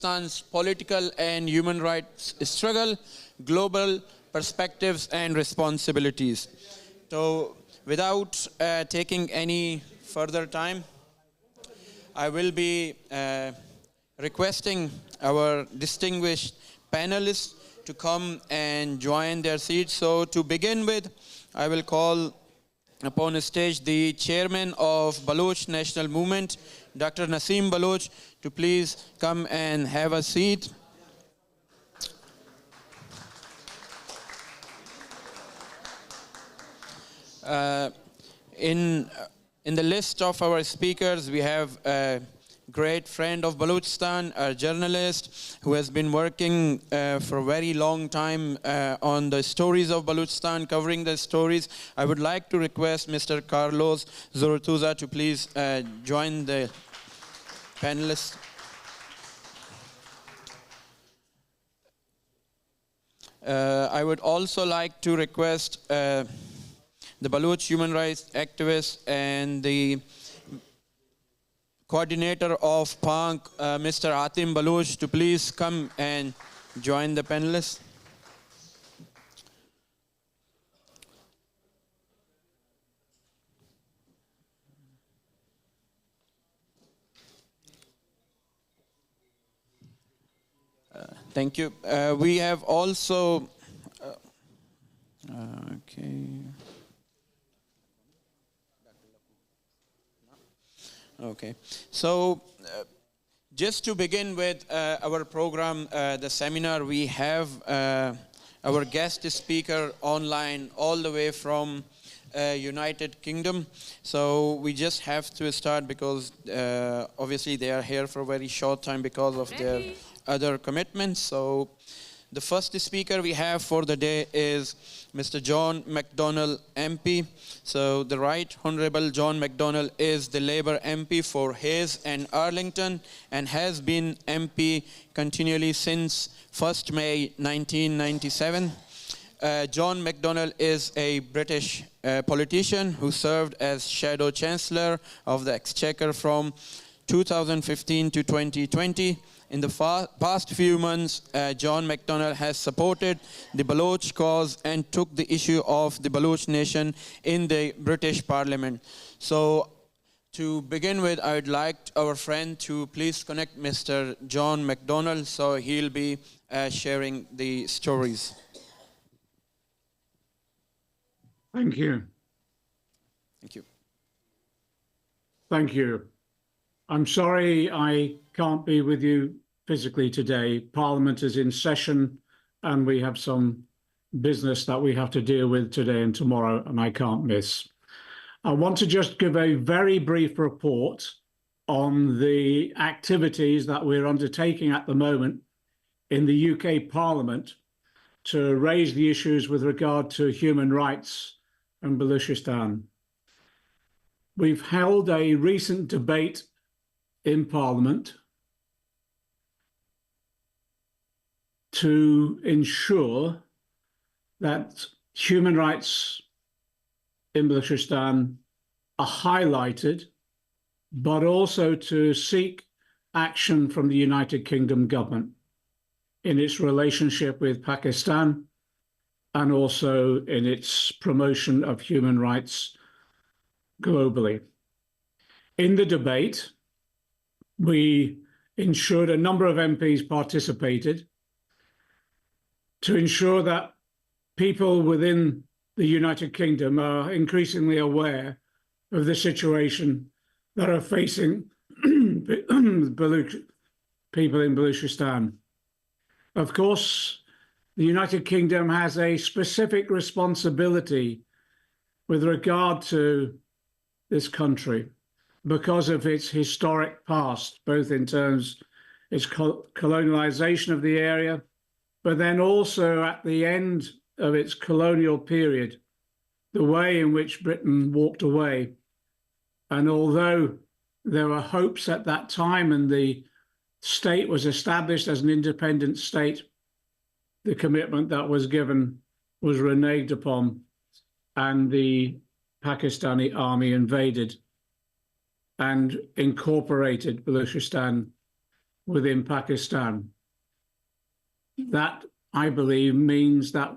Pakistan's political and human rights struggle, global perspectives and responsibilities. So without taking any further time, I will be requesting our distinguished panelists to come and join their seats. So to begin with, I will call upon the stage the chairman of Baloch National Movement, Dr. Naseem Baloch, to please come and have a seat. In the list of our speakers, we have a great friend of Balochistan, a journalist who has been working for a very long time on the stories of Balochistan, covering the stories. I would like to request Mr. Carlos Zotza to please join the panelists. I would also like to request the Baloch human rights activist and the coordinator of PANK, Mr. Hatim Baloch, to please come and join the panelists. Thank you. We have also, Okay, so just to begin with our program, the seminar, we have our guest speaker online all the way from United Kingdom. So we just have to start because obviously they are here for a very short time because of their other commitments. So the first speaker we have for the day is Mr. John McDonnell, MP. So the Right Honourable John McDonnell is the Labour MP for Hayes and Arlington and has been MP continually since 1st May 1997. John McDonnell is a British politician who served as Shadow Chancellor of the Exchequer from 2015 to 2020. In the past few months, John McDonnell has supported the Baloch cause and took the issue of the Baloch nation in the British Parliament. So to begin with, I would like our friend to please connect Mr. John McDonnell, so he'll be sharing the stories. Thank you. Thank you. Thank you. I'm sorry I can't be with you physically today. Parliament is in session and we have some business that we have to deal with today and tomorrow, and I can't miss. I want to just give a very brief report on the activities that we're undertaking at the moment in the UK Parliament to raise the issues with regard to human rights in Balochistan. We've held a recent debate in Parliament to ensure that human rights in Balochistan are highlighted, but also to seek action from the United Kingdom government in its relationship with Pakistan and also in its promotion of human rights globally. In the debate, we ensured a number of MPs participated to ensure that people within the United Kingdom are increasingly aware of the situation that are facing people in Balochistan. Of course, the United Kingdom has a specific responsibility with regard to this country because of its historic past, both in terms of its colonialization of the area, but then also at the end of its colonial period, the way in which Britain walked away. And although there were hopes at that time and the state was established as an independent state, the commitment that was given was reneged upon and the Pakistani army invaded and incorporated Balochistan within Pakistan. That, I believe, means that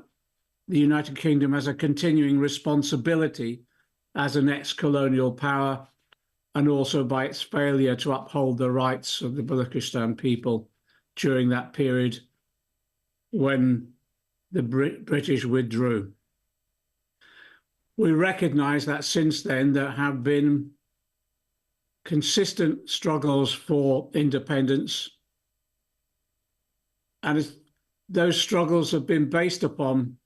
the United Kingdom has a continuing responsibility as an ex-colonial power, and also by its failure to uphold the rights of the Balochistan people during that period when the British withdrew. We recognise that since then there have been consistent struggles for independence, and those struggles have been based upon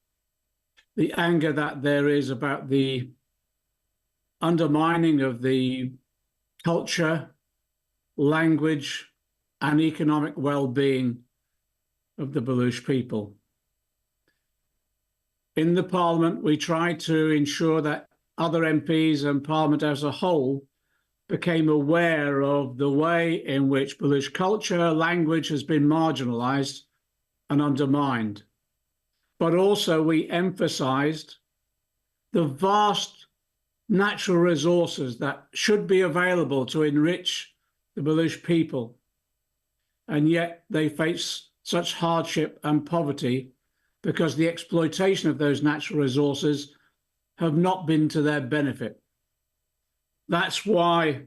the anger that there is about the undermining of the culture, language, and economic well-being of the Baloch people. In the Parliament, we tried to ensure that other MPs and Parliament as a whole became aware of the way in which Baloch culture, language has been marginalised and undermined. But also we emphasised the vast natural resources that should be available to enrich the Baloch people, and yet they face such hardship and poverty because the exploitation of those natural resources have not been to their benefit. That's why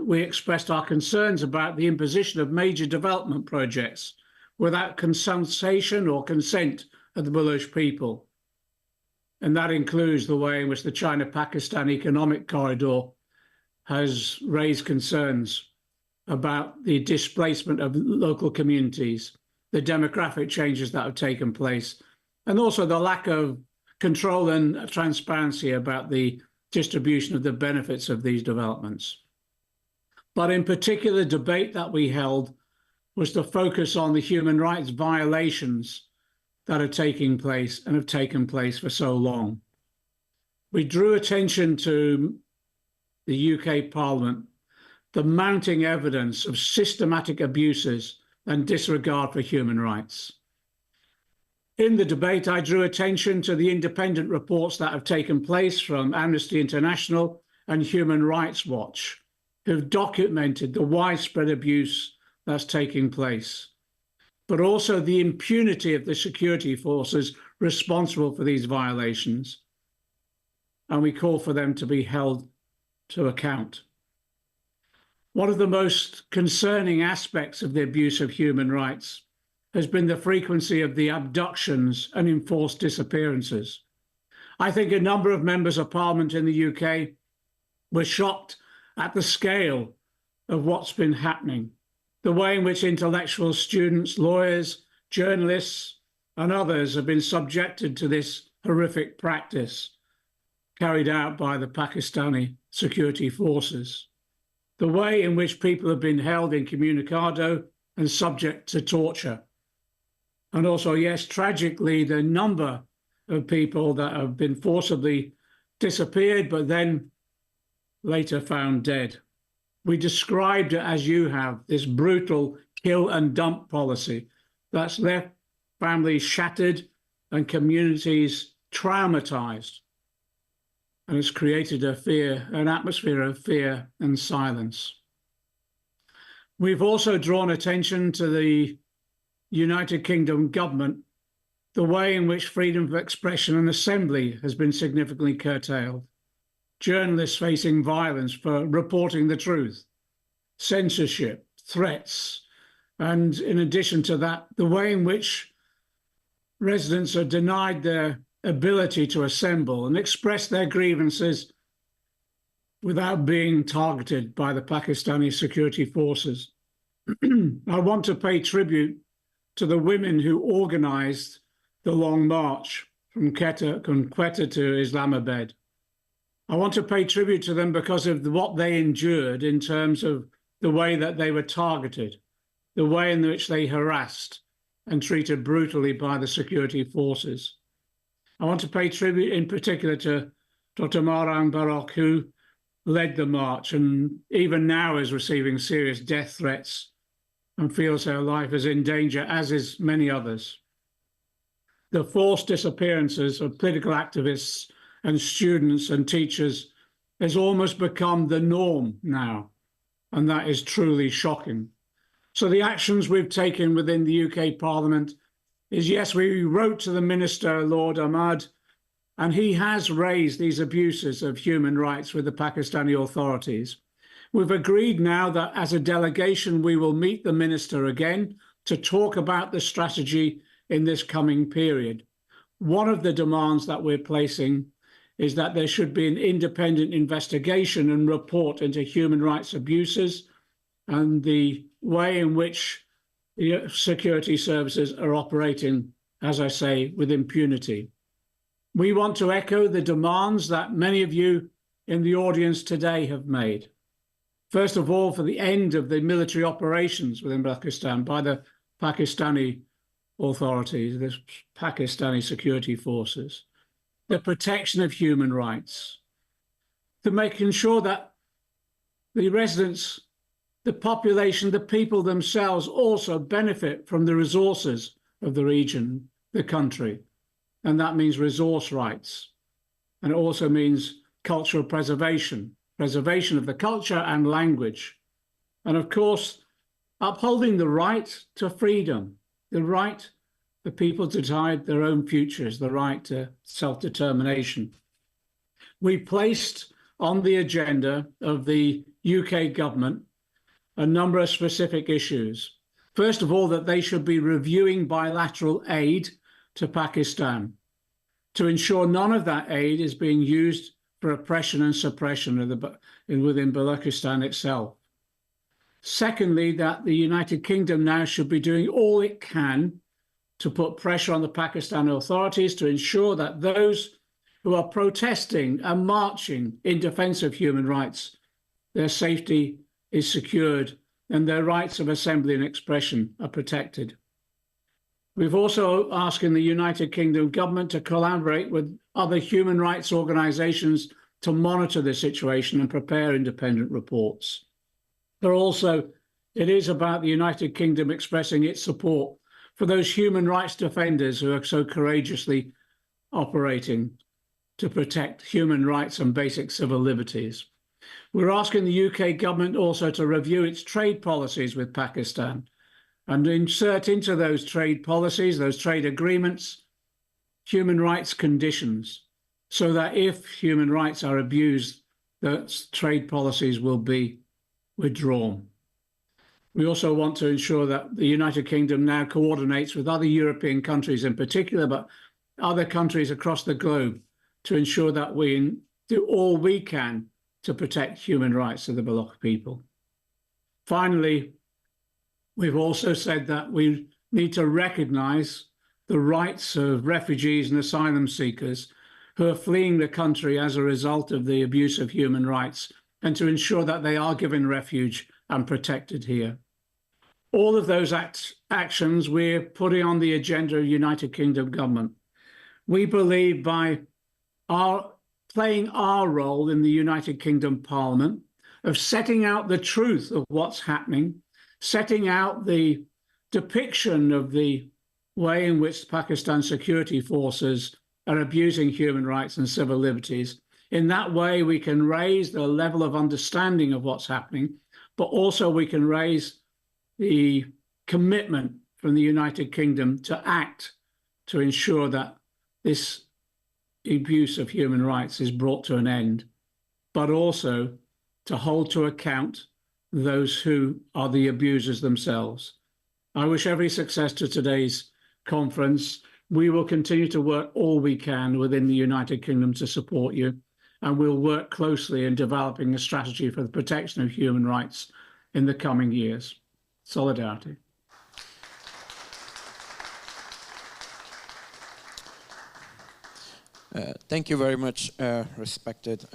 we expressed our concerns about the imposition of major development projects without consultation or consent of the Baloch people. And that includes the way in which the China-Pakistan Economic Corridor has raised concerns about the displacement of local communities, the demographic changes that have taken place, and also the lack of control and transparency about the distribution of the benefits of these developments. But in particular, the debate that we held was to focus on the human rights violations that are taking place and have taken place for so long. We drew attention to the UK Parliament, the mounting evidence of systematic abuses and disregard for human rights. In the debate, I drew attention to the independent reports that have taken place from Amnesty International and Human Rights Watch, who've documented the widespread abuse that's taking place, but also the impunity of the security forces responsible for these violations. And we call for them to be held to account. One of the most concerning aspects of the abuse of human rights has been the frequency of the abductions and enforced disappearances. I think a number of members of Parliament in the UK were shocked at the scale of what's been happening, the way in which intellectual students, lawyers, journalists, and others have been subjected to this horrific practice carried out by the Pakistani security forces, the way in which people have been held incommunicado and subject to torture. And also, yes, tragically, the number of people that have been forcibly disappeared, but then later found dead. We described it as you have, this brutal kill and dump policy that's left families shattered and communities traumatized. And it's created an atmosphere of fear and silence. We've also drawn attention to the United Kingdom government, the way in which freedom of expression and assembly has been significantly curtailed, journalists facing violence for reporting the truth, censorship, threats, and in addition to that, the way in which residents are denied their ability to assemble and express their grievances without being targeted by the Pakistani security forces. I want to pay tribute to the women who organised the long march from Quetta to Islamabad. I want to pay tribute to them because of what they endured in terms of the way that they were targeted, the way in which they harassed and treated brutally by the security forces. I want to pay tribute in particular to Dr. Mahrang Baloch, who led the march and even now is receiving serious death threats and feels her life is in danger, as is many others. The forced disappearances of political activists and students and teachers has almost become the norm now, and that is truly shocking. So the actions we've taken within the UK Parliament is, yes, we wrote to the Minister, Lord Ahmad, and he has raised these abuses of human rights with the Pakistani authorities. We've agreed now that as a delegation, we will meet the Minister again to talk about the strategy in this coming period. One of the demands that we're placing is that there should be an independent investigation and report into human rights abuses and the way in which the security services are operating, as I say, with impunity. We want to echo the demands that many of you in the audience today have made. First of all, for the end of the military operations within Pakistan by the Pakistani authorities, the Pakistani security forces, the protection of human rights, to making sure that the residents, the population, the people themselves also benefit from the resources of the region, the country. And that means resource rights. And it also means cultural preservation, preservation of the culture and language. And of course, upholding the right to freedom, the right for people to decide their own futures, the right to self-determination. We placed on the agenda of the UK government a number of specific issues. First of all, that they should be reviewing bilateral aid to Pakistan to ensure none of that aid is being used for oppression and suppression within Balochistan itself. Secondly, that the United Kingdom now should be doing all it can to put pressure on the Pakistani authorities to ensure that those who are protesting and marching in defense of human rights, their safety is secured and their rights of assembly and expression are protected. We've also asked the United Kingdom government to collaborate with other human rights organisations to monitor the situation and prepare independent reports. But also, it is about the United Kingdom expressing its support for those human rights defenders who are so courageously operating to protect human rights and basic civil liberties. We're asking the UK government also to review its trade policies with Pakistan and insert into those trade policies, those trade agreements, human rights conditions, so that if human rights are abused, those trade policies will be withdrawn. We also want to ensure that the United Kingdom now coordinates with other European countries in particular, but other countries across the globe to ensure that we do all we can to protect human rights of the Baloch people. Finally, we've also said that we need to recognise the rights of refugees and asylum seekers who are fleeing the country as a result of the abuse of human rights, and to ensure that they are given refuge and protected here. All of those actions we're putting on the agenda of United Kingdom government. We believe by playing our role in the United Kingdom Parliament of setting out the truth of what's happening, setting out the depiction of the way in which Pakistan security forces are abusing human rights and civil liberties. In that way, we can raise the level of understanding of what's happening, but also we can raise the commitment from the United Kingdom to act to ensure that this abuse of human rights is brought to an end, but also to hold to account those who are the abusers themselves. I wish every success to today's conference. We will continue to work all we can within the United Kingdom to support you, and we'll work closely in developing a strategy for the protection of human rights in the coming years. Solidarity. Thank you very much, respected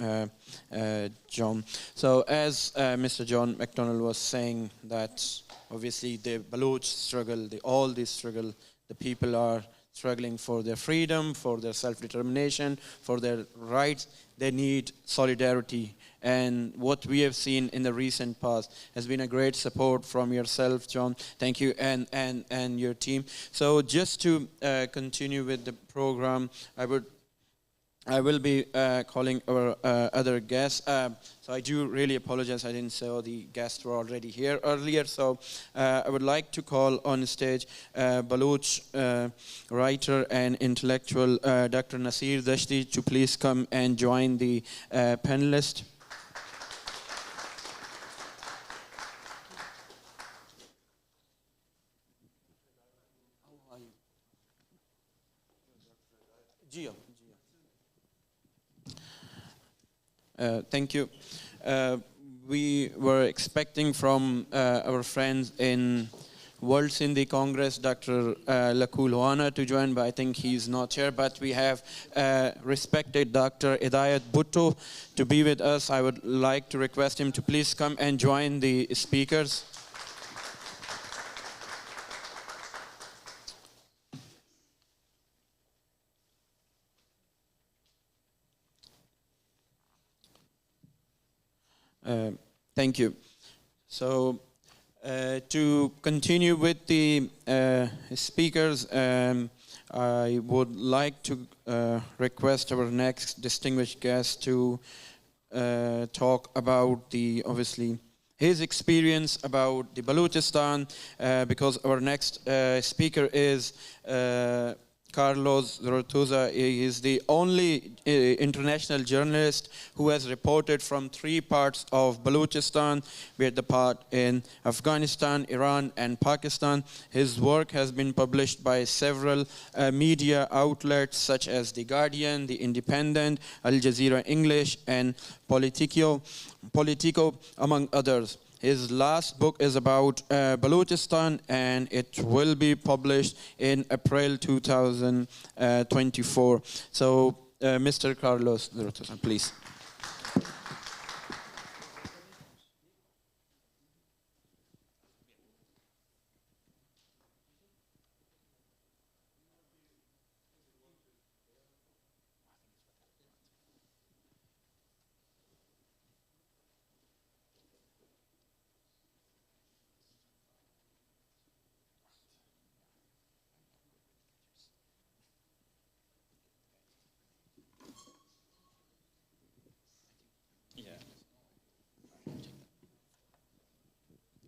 John. So as Mr. John McDonnell was saying, that obviously the Baloch struggle, all this struggle, the people are struggling for their freedom, for their self-determination, for their rights. They need solidarity. And what we have seen in the recent past has been a great support from yourself, John. Thank you, and your team. So just to continue with the program, I would I will be calling our other guests. So I do really apologize. I didn't say the guests were already here earlier. So I would like to call on stage Baloch writer and intellectual Dr. Nasir Dashti to please come and join the panelists. Thank you. We were expecting from our friends in World Sindhi Congress, Dr. Lakulwana, to join, but I think he's not here. But we have respected Dr. Hiyat Bugti to be with us. I would like to request him to please come and join the speakers. Thank you. So to continue with the speakers, I would like to request our next distinguished guest to talk about obviously his experience about the Balochistan, because our next speaker is Carlos Zotza. He is the only international journalist who has reported from 3 parts of Balochistan, be it the part in Afghanistan, Iran, and Pakistan. His work has been published by several media outlets such as The Guardian, The Independent, Al Jazeera English, and Politico, among others. His last book is about Balochistan, and it will be published in April 2024. So, Mr. Carlos Zotza, please.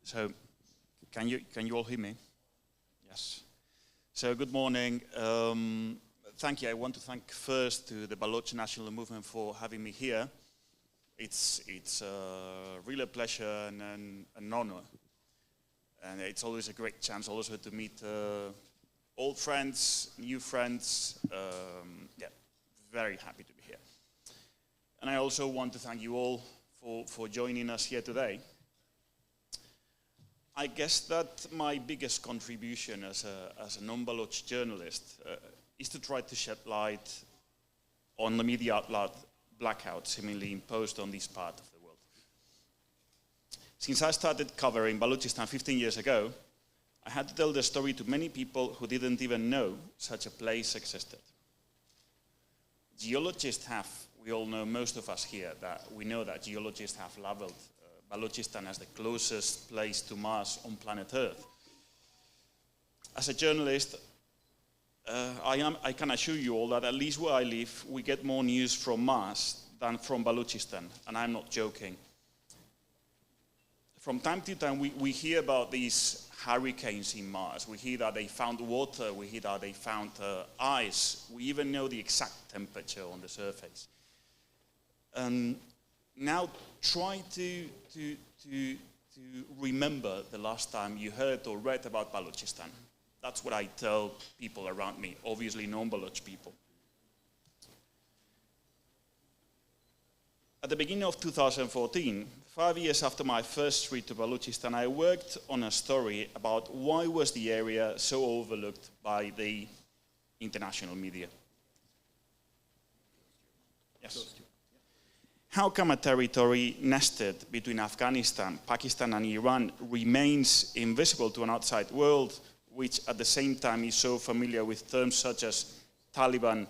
So, can you all hear me? Yes. So, good morning. Thank you. I want to thank first to the Baloch National Movement for having me here. It's really a pleasure and an honor, and it's always a great chance also to meet old friends, new friends. Yeah, very happy to be here. And I also want to thank you all for joining us here today. I guess that my biggest contribution as a non-Baloch journalist is to try to shed light on the media blackout seemingly imposed on this part of the world. Since I started covering Balochistan 15 years ago, I had to tell the story to many people who didn't even know such a place existed. Geologists have, we all know, most of us here, that we know that geologists have labeled Balochistan as the closest place to Mars on planet Earth. As a journalist, I can assure you all that at least where I live, we get more news from Mars than from Balochistan, and I'm not joking. From time to time, we hear about these hurricanes in Mars. We hear that they found water. We hear that they found ice. We even know the exact temperature on the surface. Now try to remember the last time you heard or read about Balochistan. That's what I tell people around me, obviously non-Baloch people. At the beginning of 2014, 5 years after my first trip to Balochistan, I worked on a story about why was the area so overlooked by the international media. Yes. How come a territory nested between Afghanistan, Pakistan, and Iran remains invisible to an outside world, which at the same time is so familiar with terms such as Taliban,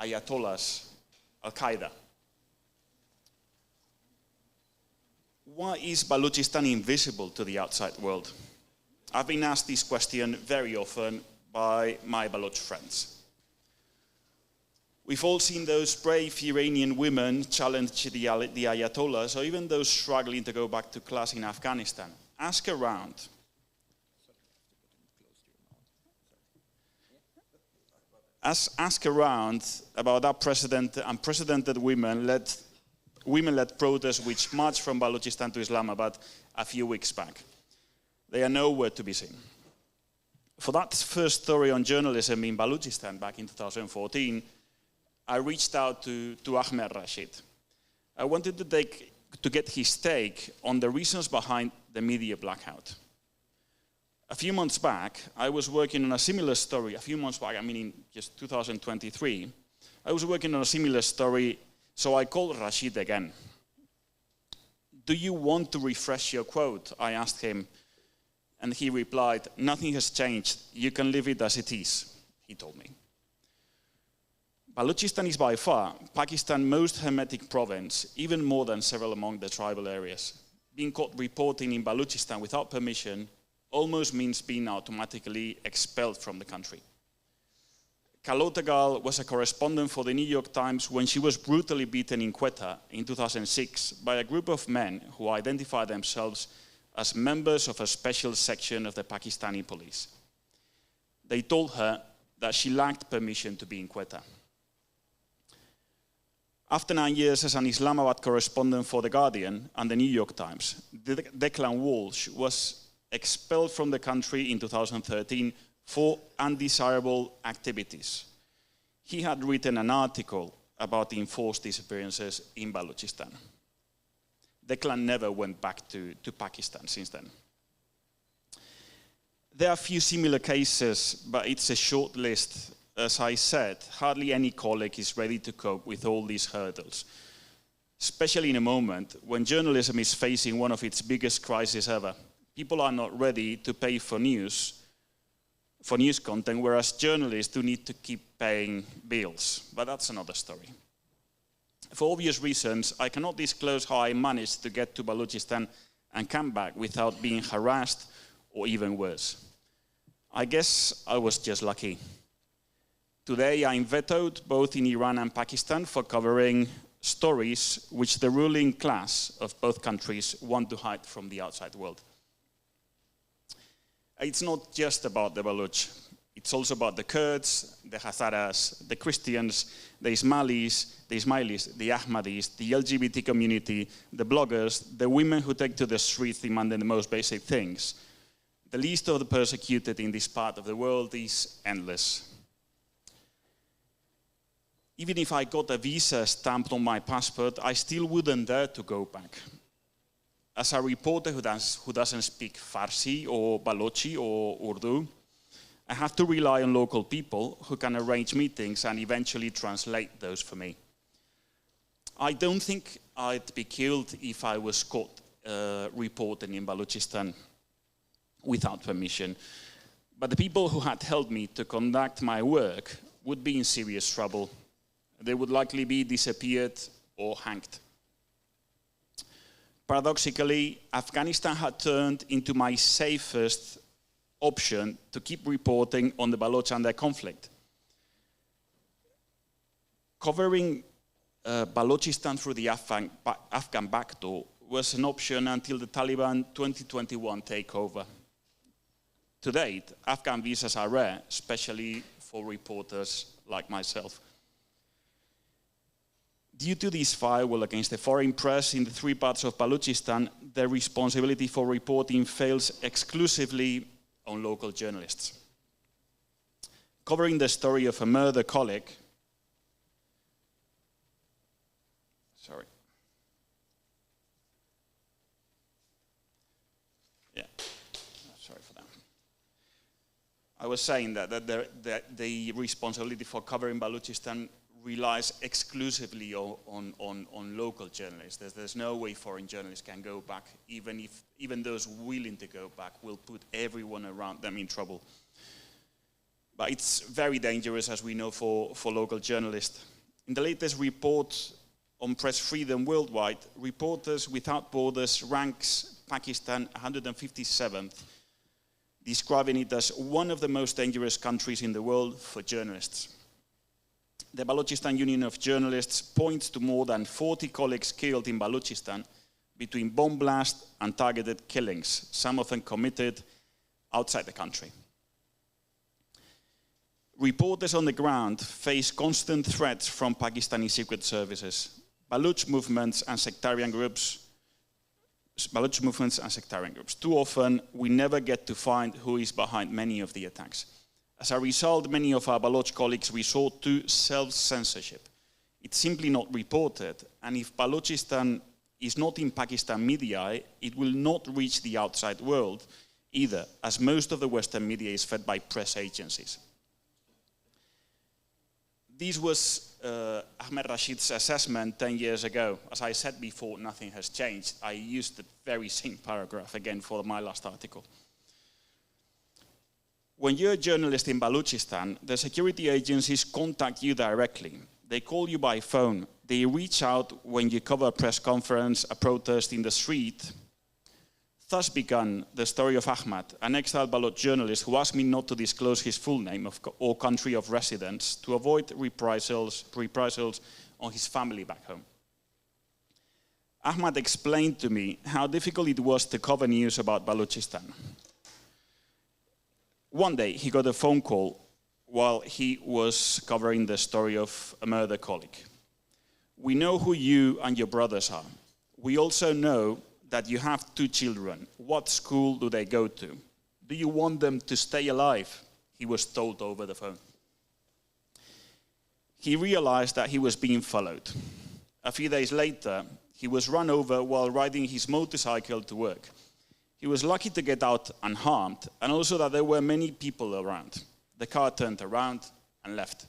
Ayatollahs, Al-Qaeda? Why is Balochistan invisible to the outside world? I've been asked this question very often by my Baloch friends. We've all seen those brave Iranian women challenge the Ayatollahs, or even those struggling to go back to class in Afghanistan. Ask around. Ask around about unprecedented women-led protests which marched from Balochistan to Islamabad a few weeks back. They are nowhere to be seen. For that first story on journalism in Balochistan back in 2014, I reached out to Ahmed Rashid. I wanted to get his take on the reasons behind the media blackout. A few months back, I was working on a similar story. A few months back, I mean in just 2023, I was working on a similar story, so I called Rashid again. Do you want to refresh your quote? I asked him, and he replied, nothing has changed. You can leave it as it is, he told me. Balochistan is by far Pakistan's most hermetic province, even more than several among the tribal areas. Being caught reporting in Balochistan without permission almost means being automatically expelled from the country. Kalotagal was a correspondent for the New York Times when she was brutally beaten in Quetta in 2006 by a group of men who identified themselves as members of a special section of the Pakistani police. They told her that she lacked permission to be in Quetta. After 9 years as an Islamabad correspondent for The Guardian and the New York Times, Declan Walsh was expelled from the country in 2013 for undesirable activities. He had written an article about the enforced disappearances in Balochistan. Declan never went back to Pakistan since then. There are a few similar cases, but it's a short list. As I said, hardly any colleague is ready to cope with all these hurdles, especially in a moment when journalism is facing one of its biggest crises ever. People are not ready to pay for news content, whereas journalists do need to keep paying bills. But that's another story. For obvious reasons, I cannot disclose how I managed to get to Balochistan and come back without being harassed or even worse. I guess I was just lucky. Today, I'm vetoed both in Iran and Pakistan for covering stories which the ruling class of both countries want to hide from the outside world. It's not just about the Baloch. It's also about the Kurds, the Hazaras, the Christians, the Ismailis, the Ahmadis, the LGBT community, the bloggers, the women who take to the streets demanding the most basic things. The list of the persecuted in this part of the world is endless. Even if I got a visa stamped on my passport, I still wouldn't dare to go back. As a reporter who doesn't speak Farsi or Balochi or Urdu, I have to rely on local people who can arrange meetings and eventually translate those for me. I don't think I'd be killed if I was caught reporting in Balochistan without permission. But the people who had helped me to conduct my work would be in serious trouble. They would likely be disappeared or hanged. Paradoxically, Afghanistan had turned into my safest option to keep reporting on the Baloch and their conflict. Covering Balochistan through the Afghan backdoor was an option until the Taliban 2021 takeover. To date, Afghan visas are rare, especially for reporters like myself. Due to this firewall against the foreign press in the three parts of Balochistan, the responsibility for reporting falls exclusively on local journalists. Covering the story of a murdered colleague, I was saying that the responsibility for covering Balochistan relies exclusively on local journalists. There's no way foreign journalists can go back, even those willing to go back will put everyone around them in trouble. But it's very dangerous, as we know, for local journalists. In the latest report on press freedom worldwide, Reporters Without Borders ranks Pakistan 157th, describing it as one of the most dangerous countries in the world for journalists. the Balochistan Union of Journalists points to more than 40 colleagues killed in Balochistan between bomb blasts and targeted killings, some of them committed outside the country. Reporters on the ground face constant threats from Pakistani secret services, Baloch movements and sectarian groups. Too often, we never get to find who is behind many of the attacks. As a result, many of our Baloch colleagues resort to self-censorship. It's simply not reported, and if Balochistan is not in Pakistan media, it will not reach the outside world either, as most of the Western media is fed by press agencies. This was Ahmed Rashid's assessment 10 years ago. As I said before, nothing has changed. I used the very same paragraph again for my last article. When you're a journalist in Balochistan, the security agencies contact you directly. They call you by phone. They reach out when you cover a press conference, a protest in the street. Thus began the story of Ahmad, an exiled Baloch journalist who asked me not to disclose his full name or country of residence to avoid reprisals on his family back home. Ahmad explained to me how difficult it was to cover news about Balochistan. One day, he got a phone call while he was covering the story of a murdered colleague. We know who you and your brothers are. We also know that you have 2 children. What school do they go to? Do you want them to stay alive? He was told over the phone. He realized that he was being followed. A few days later, he was run over while riding his motorcycle to work. He was lucky to get out unharmed, and also that there were many people around. The car turned around and left.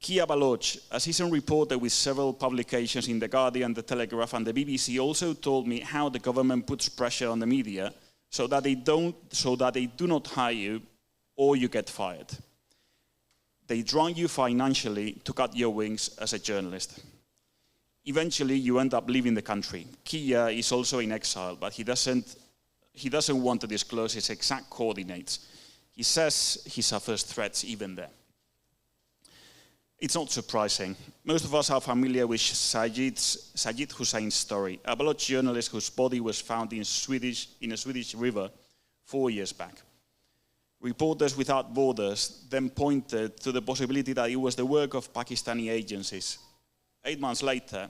Hiyat Baloch, a seasoned reporter with several publications in The Guardian, The Telegraph, and the BBC, also told me how the government puts pressure on the media so that they do not hire you or you get fired. They drown you financially to cut your wings as a journalist. Eventually, you end up leaving the country. Hiyat is also in exile, but he doesn't want to disclose his exact coordinates. He says he suffers threats even there. It's not surprising. Most of us are familiar with Sajid Hussein's story, a Baloch journalist whose body was found in a Swedish river 4 years back. Reporters Without Borders then pointed to the possibility that it was the work of Pakistani agencies. 8 months later,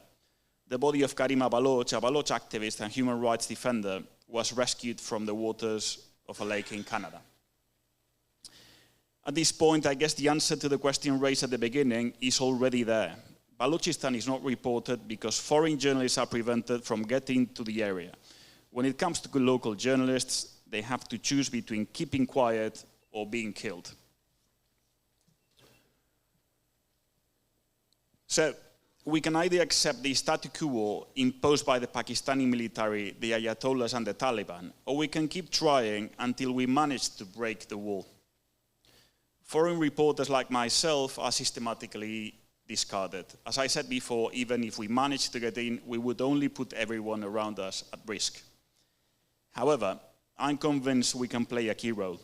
the body of Karina Baloch, a Baloch activist and human rights defender, was rescued from the waters of a lake in Canada. At this point, I guess the answer to the question raised at the beginning is already there. Balochistan is not reported because foreign journalists are prevented from getting to the area. When it comes to local journalists, they have to choose between keeping quiet or being killed. So, we can either accept the statu quo imposed by the Pakistani military, the Ayatollahs and the Taliban, or we can keep trying until we manage to break the wall. Foreign reporters like myself are systematically discarded. As I said before, even if we managed to get in, we would only put everyone around us at risk. However, I'm convinced we can play a key role.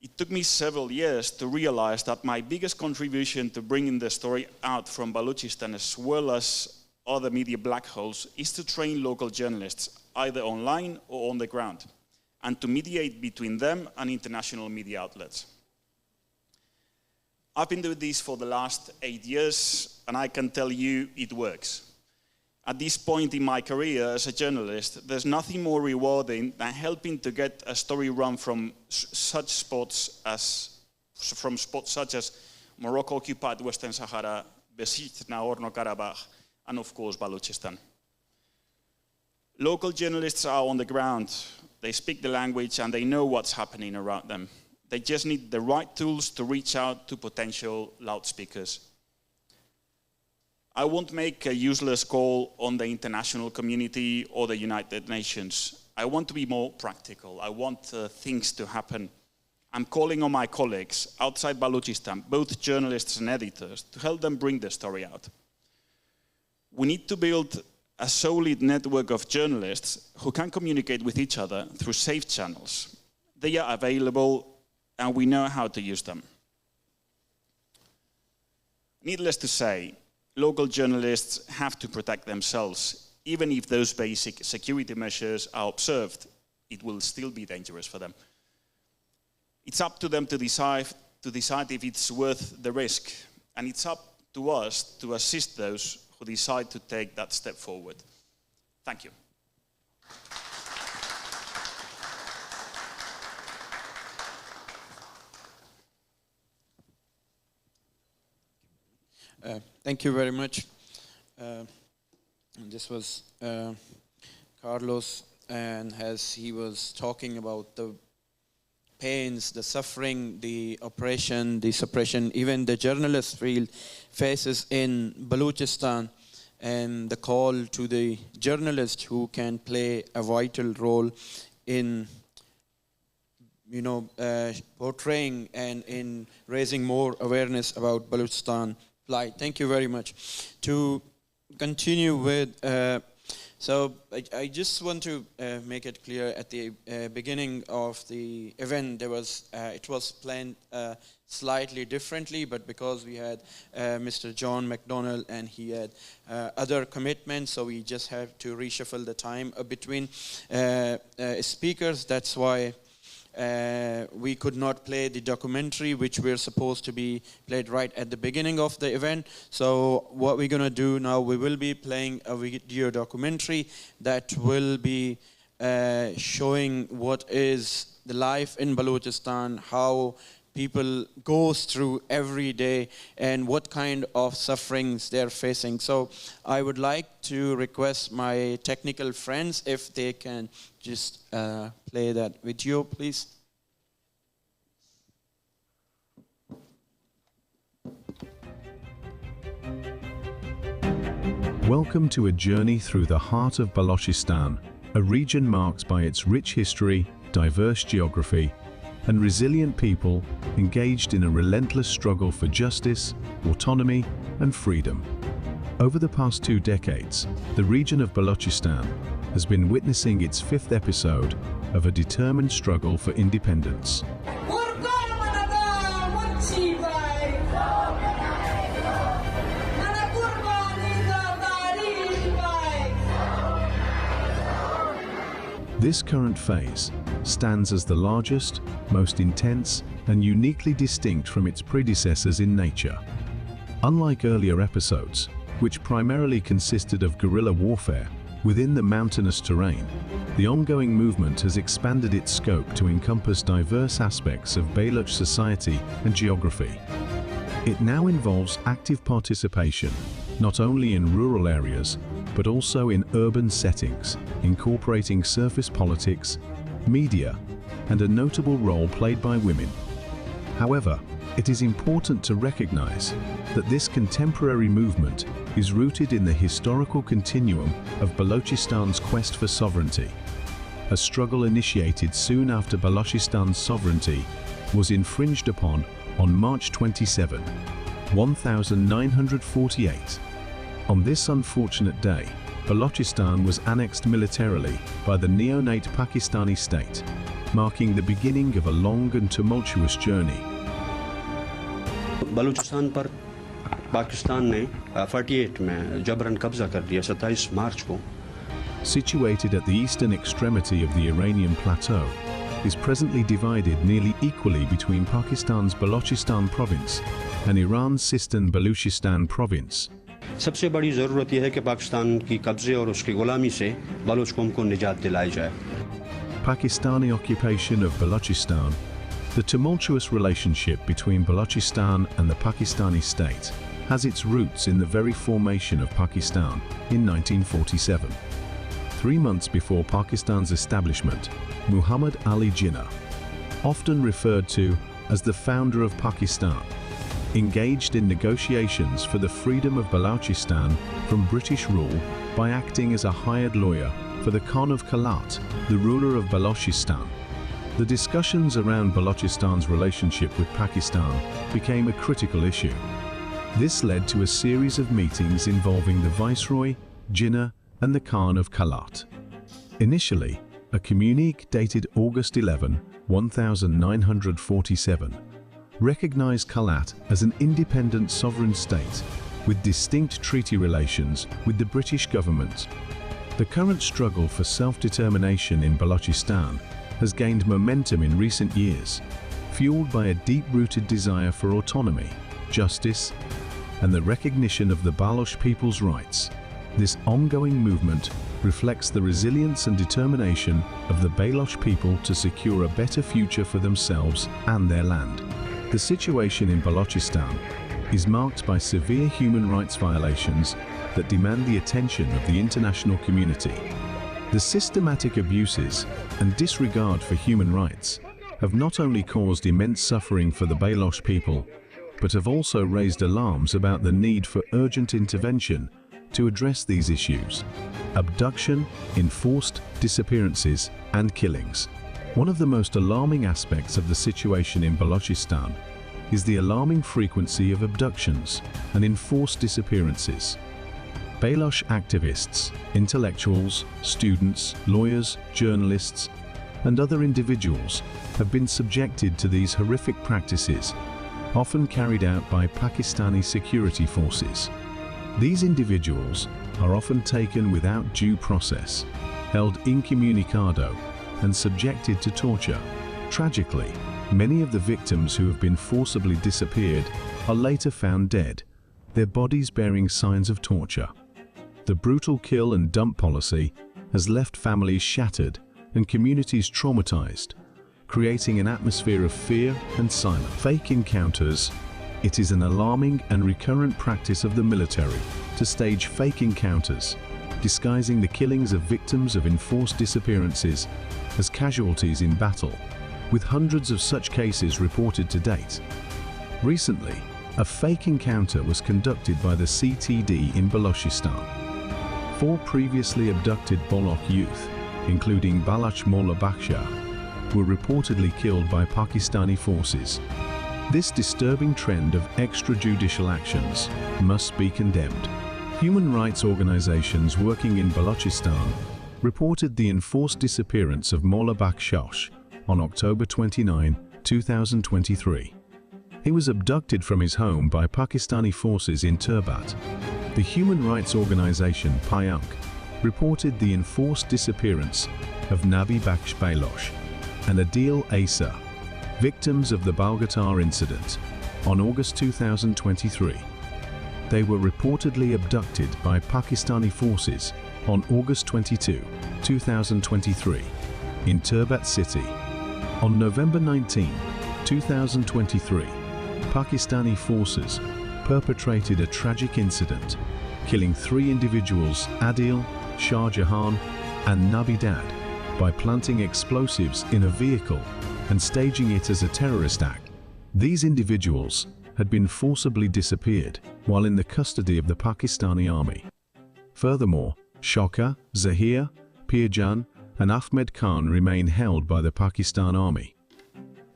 It took me several years to realize that my biggest contribution to bringing the story out from Balochistan, as well as other media black holes, is to train local journalists, either online or on the ground, and to mediate between them and international media outlets. I've been doing this for the last 8 years, and I can tell you it works. At this point in my career as a journalist, there's nothing more rewarding than helping to get a story run from spots such as Morocco-occupied Western Sahara, besieged Nagorno-Karabakh, and of course Balochistan. Local journalists are on the ground. They speak the language and they know what's happening around them. They just need the right tools to reach out to potential loudspeakers. I won't make a useless call on the international community or the United Nations. I want to be more practical. I want things to happen. I'm calling on my colleagues outside Balochistan, both journalists and editors, to help them bring the story out. We need to build a solid network of journalists who can communicate with each other through safe channels. They are available and we know how to use them. Needless to say, local journalists have to protect themselves. Even if those basic security measures are observed, it will still be dangerous for them. It's up to them to decide if it's worth the risk, and it's up to us to assist those who decide to take that step forward. Thank you. Thank you very much. This was Carlos, and as he was talking about the pains, the suffering, the oppression, the suppression, even the journalist field faces in Balochistan, and the call to the journalist who can play a vital role in portraying and in raising more awareness about Balochistan plight. Thank you very much. To continue with, so I just want to make it clear at the beginning of the event, there was it was planned slightly differently, but because we had Mr. John McDonnell and he had other commitments, so we just have to reshuffle the time between speakers. That's why we could not play the documentary, which we're supposed to be played right at the beginning of the event. So what we're going to do now, we will be playing a video documentary that will be showing what is the life in Balochistan, how people goes through every day and what kind of sufferings they're facing. So I would like to request my technical friends if they can just play that video, please. Welcome to a journey through the heart of Balochistan, a region marked by its rich history, diverse geography, and resilient people engaged in a relentless struggle for justice, autonomy, and freedom. Over the past 2 decades, the region of Balochistan has been witnessing its 5th episode of a determined struggle for independence. This current phase stands as the largest, most intense, and uniquely distinct from its predecessors in nature. Unlike earlier episodes, which primarily consisted of guerrilla warfare within the mountainous terrain, the ongoing movement has expanded its scope to encompass diverse aspects of Baloch society and geography. It now involves active participation, not only in rural areas, but also in urban settings, incorporating surface politics, media, and a notable role played by women. However, it is important to recognize that this contemporary movement is rooted in the historical continuum of Balochistan's quest for sovereignty, a struggle initiated soon after Balochistan's sovereignty was infringed upon on March 27, 1948. On this unfortunate day, Balochistan was annexed militarily by the neonate Pakistani state, marking the beginning of a long and tumultuous journey. Balochistan पर पाकिस्तान ने 48 में जबरन कब्जा कर दिया 27 मार्च को. Situated at the eastern extremity of the Iranian plateau, is presently divided nearly equally between Pakistan's Balochistan province and Iran's Sistan Baluchistan province. सबसे बड़ी ज़रूरत यह है कि पाकिस्तान की कब्जे और उसकी गुलामी से बलूच कौम को निजात दिलाई जाए. Pakistani occupation of Balochistan, the tumultuous relationship between Balochistan and the Pakistani state has its roots in the very formation of Pakistan in 1947. 3 months before Pakistan's establishment, Muhammad Ali Jinnah, often referred to as the founder of Pakistan, engaged in negotiations for the freedom of Balochistan from British rule by acting as a hired lawyer for the Khan of Kalat, the ruler of Balochistan. The discussions around Balochistan's relationship with Pakistan became a critical issue. This led to a series of meetings involving the Viceroy, Jinnah, and the Khan of Kalat. Initially, a communique dated August 11, 1947, recognize Kalat as an independent sovereign state with distinct treaty relations with the British government. The current struggle for self-determination in Balochistan has gained momentum in recent years, fueled by a deep-rooted desire for autonomy, justice, and the recognition of the Baloch people's rights. This ongoing movement reflects the resilience and determination of the Baloch people to secure a better future for themselves and their land. The situation in Balochistan is marked by severe human rights violations that demand the attention of the international community. The systematic abuses and disregard for human rights have not only caused immense suffering for the Baloch people, but have also raised alarms about the need for urgent intervention to address these issues. Abduction, enforced disappearances, and killings. One of the most alarming aspects of the situation in Balochistan is the alarming frequency of abductions and enforced disappearances. Baloch activists, intellectuals, students, lawyers, journalists, and other individuals have been subjected to these horrific practices, often carried out by Pakistani security forces. These individuals are often taken without due process, held incommunicado, and subjected to torture. Tragically, many of the victims who have been forcibly disappeared are later found dead, their bodies bearing signs of torture. The brutal kill and dump policy has left families shattered and communities traumatized, creating an atmosphere of fear and silence. Fake encounters. It is an alarming and recurrent practice of the military to stage fake encounters, disguising the killings of victims of enforced disappearances as casualties in battle, with hundreds of such cases reported to date. Recently, a fake encounter was conducted by the CTD in Balochistan. 4 previously abducted Baloch youth, including Baloch Molla Baksha, were reportedly killed by Pakistani forces. This disturbing trend of extrajudicial actions must be condemned. Human rights organizations working in Balochistan reported the enforced disappearance of Molla Baksha on October 29, 2023. He was abducted from his home by Pakistani forces in Turbat. The human rights organization Payunk reported the enforced disappearance of Nabi Baksh Baloch and Adil Asa, victims of the Balgatar incident, on August 2023. They were reportedly abducted by Pakistani forces on August 22, 2023, in Turbat city. On November 19, 2023, Pakistani forces perpetrated a tragic incident, killing 3 individuals, Adil, Shah Jahan, and Nabi Dad, by planting explosives in a vehicle and staging it as a terrorist act. These individuals had been forcibly disappeared while in the custody of the Pakistani army. Furthermore, Shoka, Zahir, Pirjan, and Ahmed Khan remain held by the Pakistan army.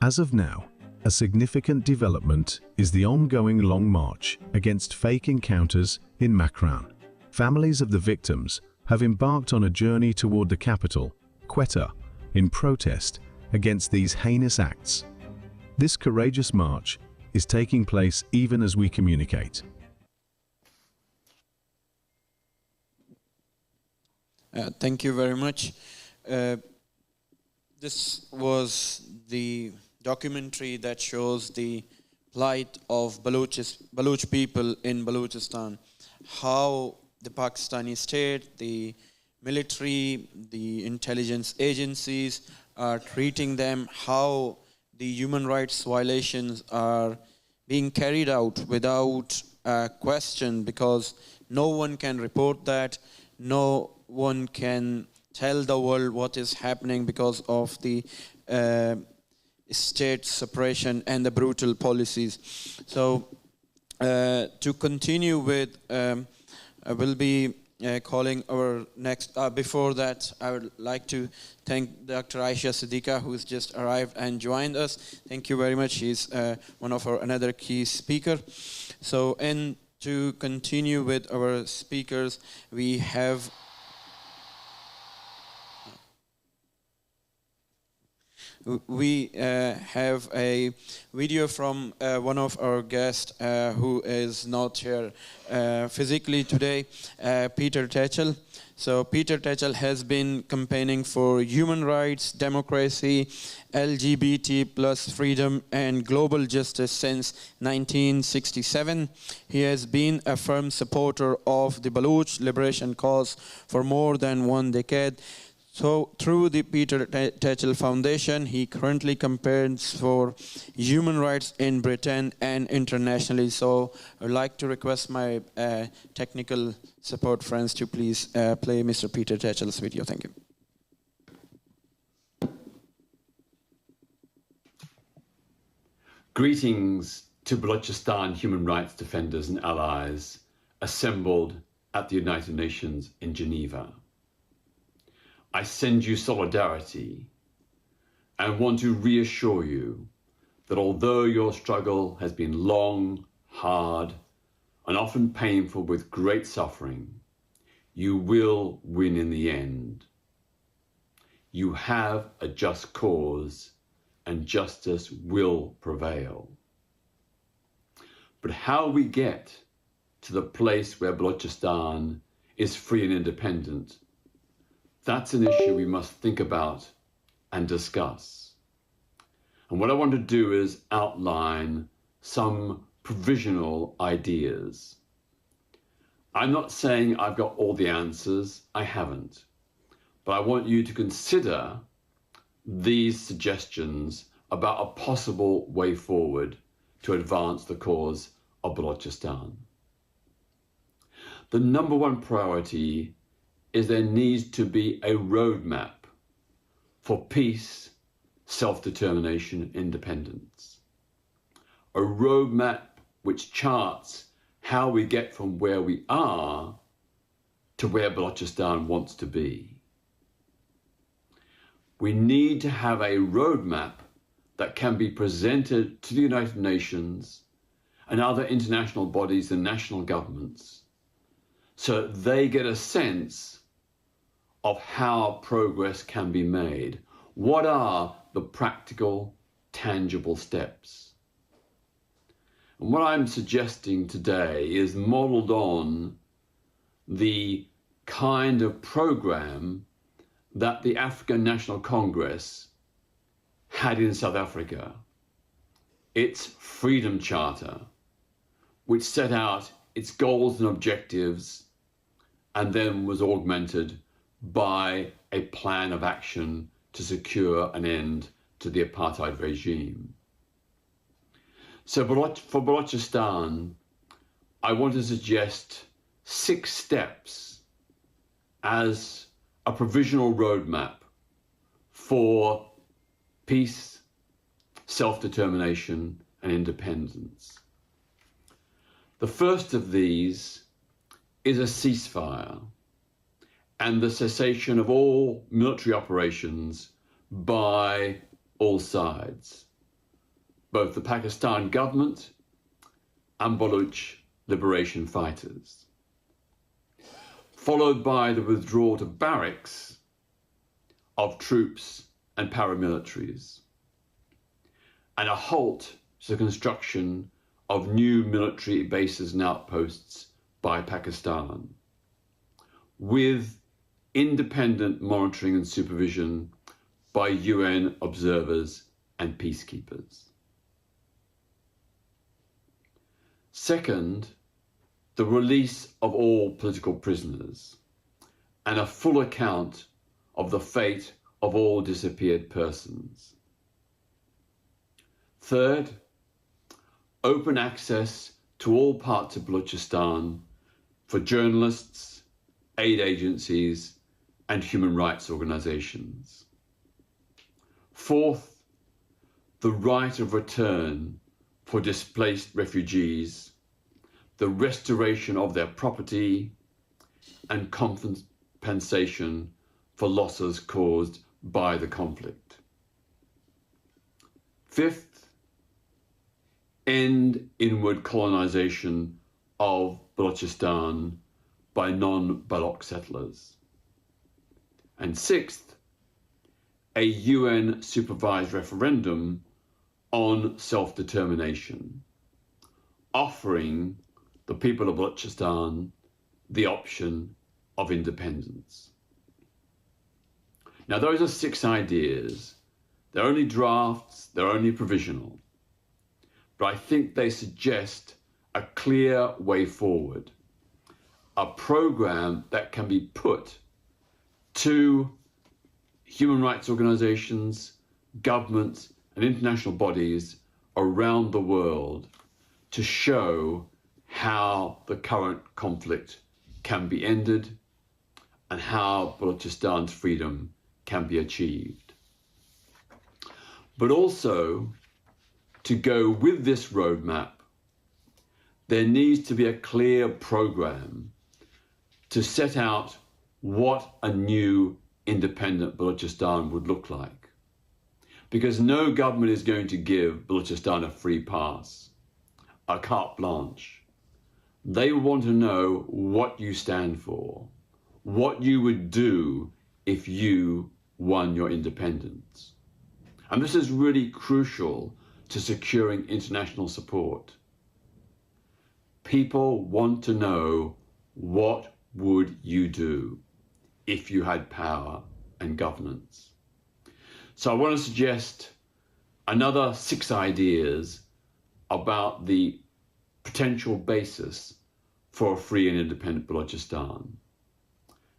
As of now, a significant development is the ongoing long march against fake encounters in Mahrang. Families of the victims have embarked on a journey toward the capital, Quetta, in protest against these heinous acts. This courageous march is taking place even as we communicate. Thank you very much. This was the documentary that shows the plight of Baloch people in Balochistan, how the Pakistani state, the military, the intelligence agencies are treating them, how the human rights violations are being carried out without question, because no one can report that, no one can tell the world what is happening because of the state suppression and the brutal policies. So to continue with, I will be calling our next, before that I would like to thank Dr. Aisha Siddiqa, who's just arrived and joined us. Thank you very much. She's one of our another key speaker. So, and to continue with our speakers, we have we have a video from one of our guests who is not here physically today, Peter Tatchell. So Peter Tatchell has been campaigning for human rights, democracy, LGBT plus freedom and global justice since 1967. He has been a firm supporter of the Baloch liberation cause for more than 1 decade. So through the Peter Tatchell Foundation, he currently campaigns for human rights in Britain and internationally. So I'd like to request my technical support friends to please play Mr. Peter Tatchell's video. Thank you. Greetings to Balochistan human rights defenders and allies assembled at the United Nations in Geneva. I send you solidarity and want to reassure you that although your struggle has been long, hard, and often painful with great suffering, you will win in the end. You have a just cause and justice will prevail. But how we get to the place where Balochistan is free and independent, that's an issue we must think about and discuss. And what I want to do is outline some provisional ideas. I'm not saying I've got all the answers, I haven't. But I want you to consider these suggestions about a possible way forward to advance the cause of Balochistan. The number one priority is there needs to be a roadmap for peace, self-determination, independence. A roadmap which charts how we get from where we are to where Balochistan wants to be. We need to have a roadmap that can be presented to the United Nations and other international bodies and national governments so that they get a sense of how progress can be made. What are the practical, tangible steps? And what I'm suggesting today is modeled on the kind of program that the African National Congress had in South Africa, its Freedom Charter, which set out its goals and objectives and then was augmented by a plan of action to secure an end to the apartheid regime. So for Balochistan, I want to suggest 6 steps as a provisional roadmap for peace, self-determination, and independence. The first of these is a ceasefire and the cessation of all military operations by all sides, both the Pakistan government and Baloch liberation fighters, followed by the withdrawal to barracks of troops and paramilitaries, and a halt to the construction of new military bases and outposts by Pakistan, with independent monitoring and supervision by UN observers and peacekeepers. Second, the release of all political prisoners and a full account of the fate of all disappeared persons. Third, open access to all parts of Balochistan for journalists, aid agencies, and human rights organizations. Fourth, the right of return for displaced refugees, the restoration of their property, and compensation for losses caused by the conflict. Fifth, end inward colonization of Balochistan by non-Baloch settlers. And sixth, a UN-supervised referendum on self-determination, offering the people of Balochistan the option of independence. Now, those are 6 ideas. They're only drafts, they're only provisional, but I think they suggest a clear way forward, a program that can be put to human rights organizations, governments, and international bodies around the world to show how the current conflict can be ended and how Balochistan's freedom can be achieved. But also, to go with this roadmap, there needs to be a clear program to set out what a new independent Balochistan would look like. Because no government is going to give Balochistan a free pass, a carte blanche. They want to know what you stand for, what you would do if you won your independence. And this is really crucial to securing international support. People want to know, what would you do if you had power and governance? So I want to suggest another 6 ideas about the potential basis for a free and independent Balochistan.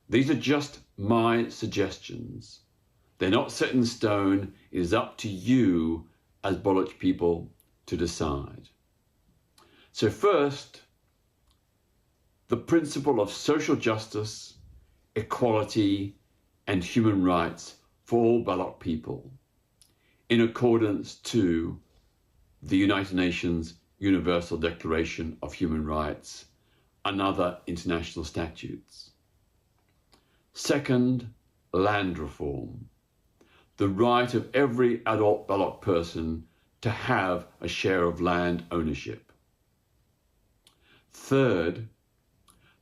These are just my suggestions. They're not set in stone. It is up to you as Baloch people to decide. So first, the principle of social justice, equality, and human rights for all Baloch people, in accordance to the United Nations Universal Declaration of Human Rights and other international statutes. Second, land reform, the right of every adult Baloch person to have a share of land ownership. Third,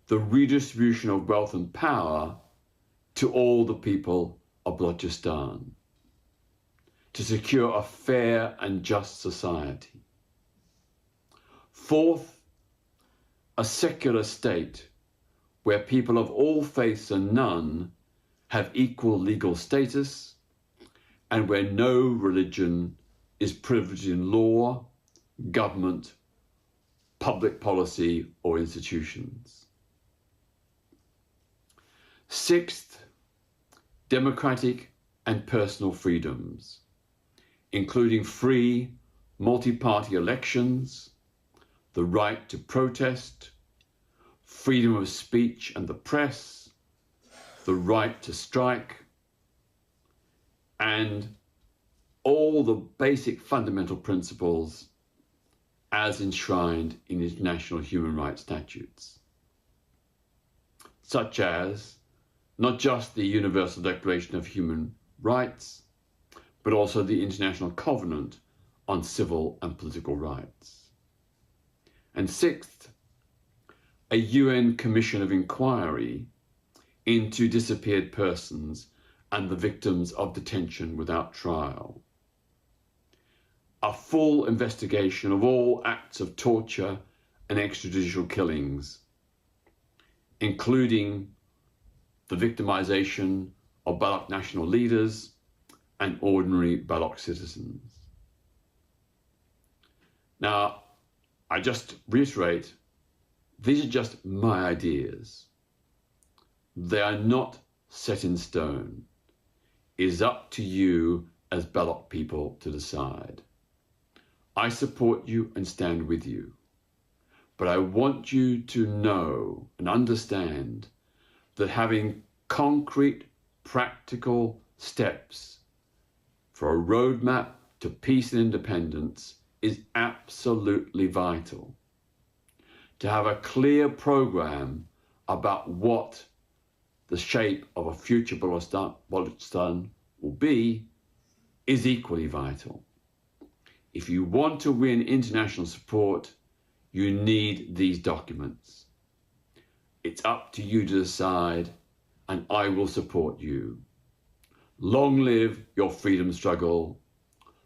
the redistribution of wealth and power to all the people of Balochistan, to secure a fair and just society. Fourth, a secular state where people of all faiths and none have equal legal status, and where no religion is privileged in law, government, public policy, or institutions. Sixth, democratic and personal freedoms, including free, multi-party elections, the right to protest, freedom of speech and the press, the right to strike, and all the basic fundamental principles as enshrined in international human rights statutes, such as not just the Universal Declaration of Human Rights, but also the International Covenant on Civil and Political Rights. And sixth, a UN Commission of Inquiry into disappeared persons and the victims of detention without trial. A full investigation of all acts of torture and extrajudicial killings, including the victimization of Baloch national leaders and ordinary Baloch citizens. Now, I just reiterate, these are just my ideas. They are not set in stone. It is up to you as Baloch people to decide. I support you and stand with you, but I want you to know and understand that having concrete, practical steps for a roadmap to peace and independence is absolutely vital. To have a clear program about what the shape of a future Balochistan will be is equally vital. If you want to win international support, you need these documents. It's up to you to decide, and I will support you. Long live your freedom struggle.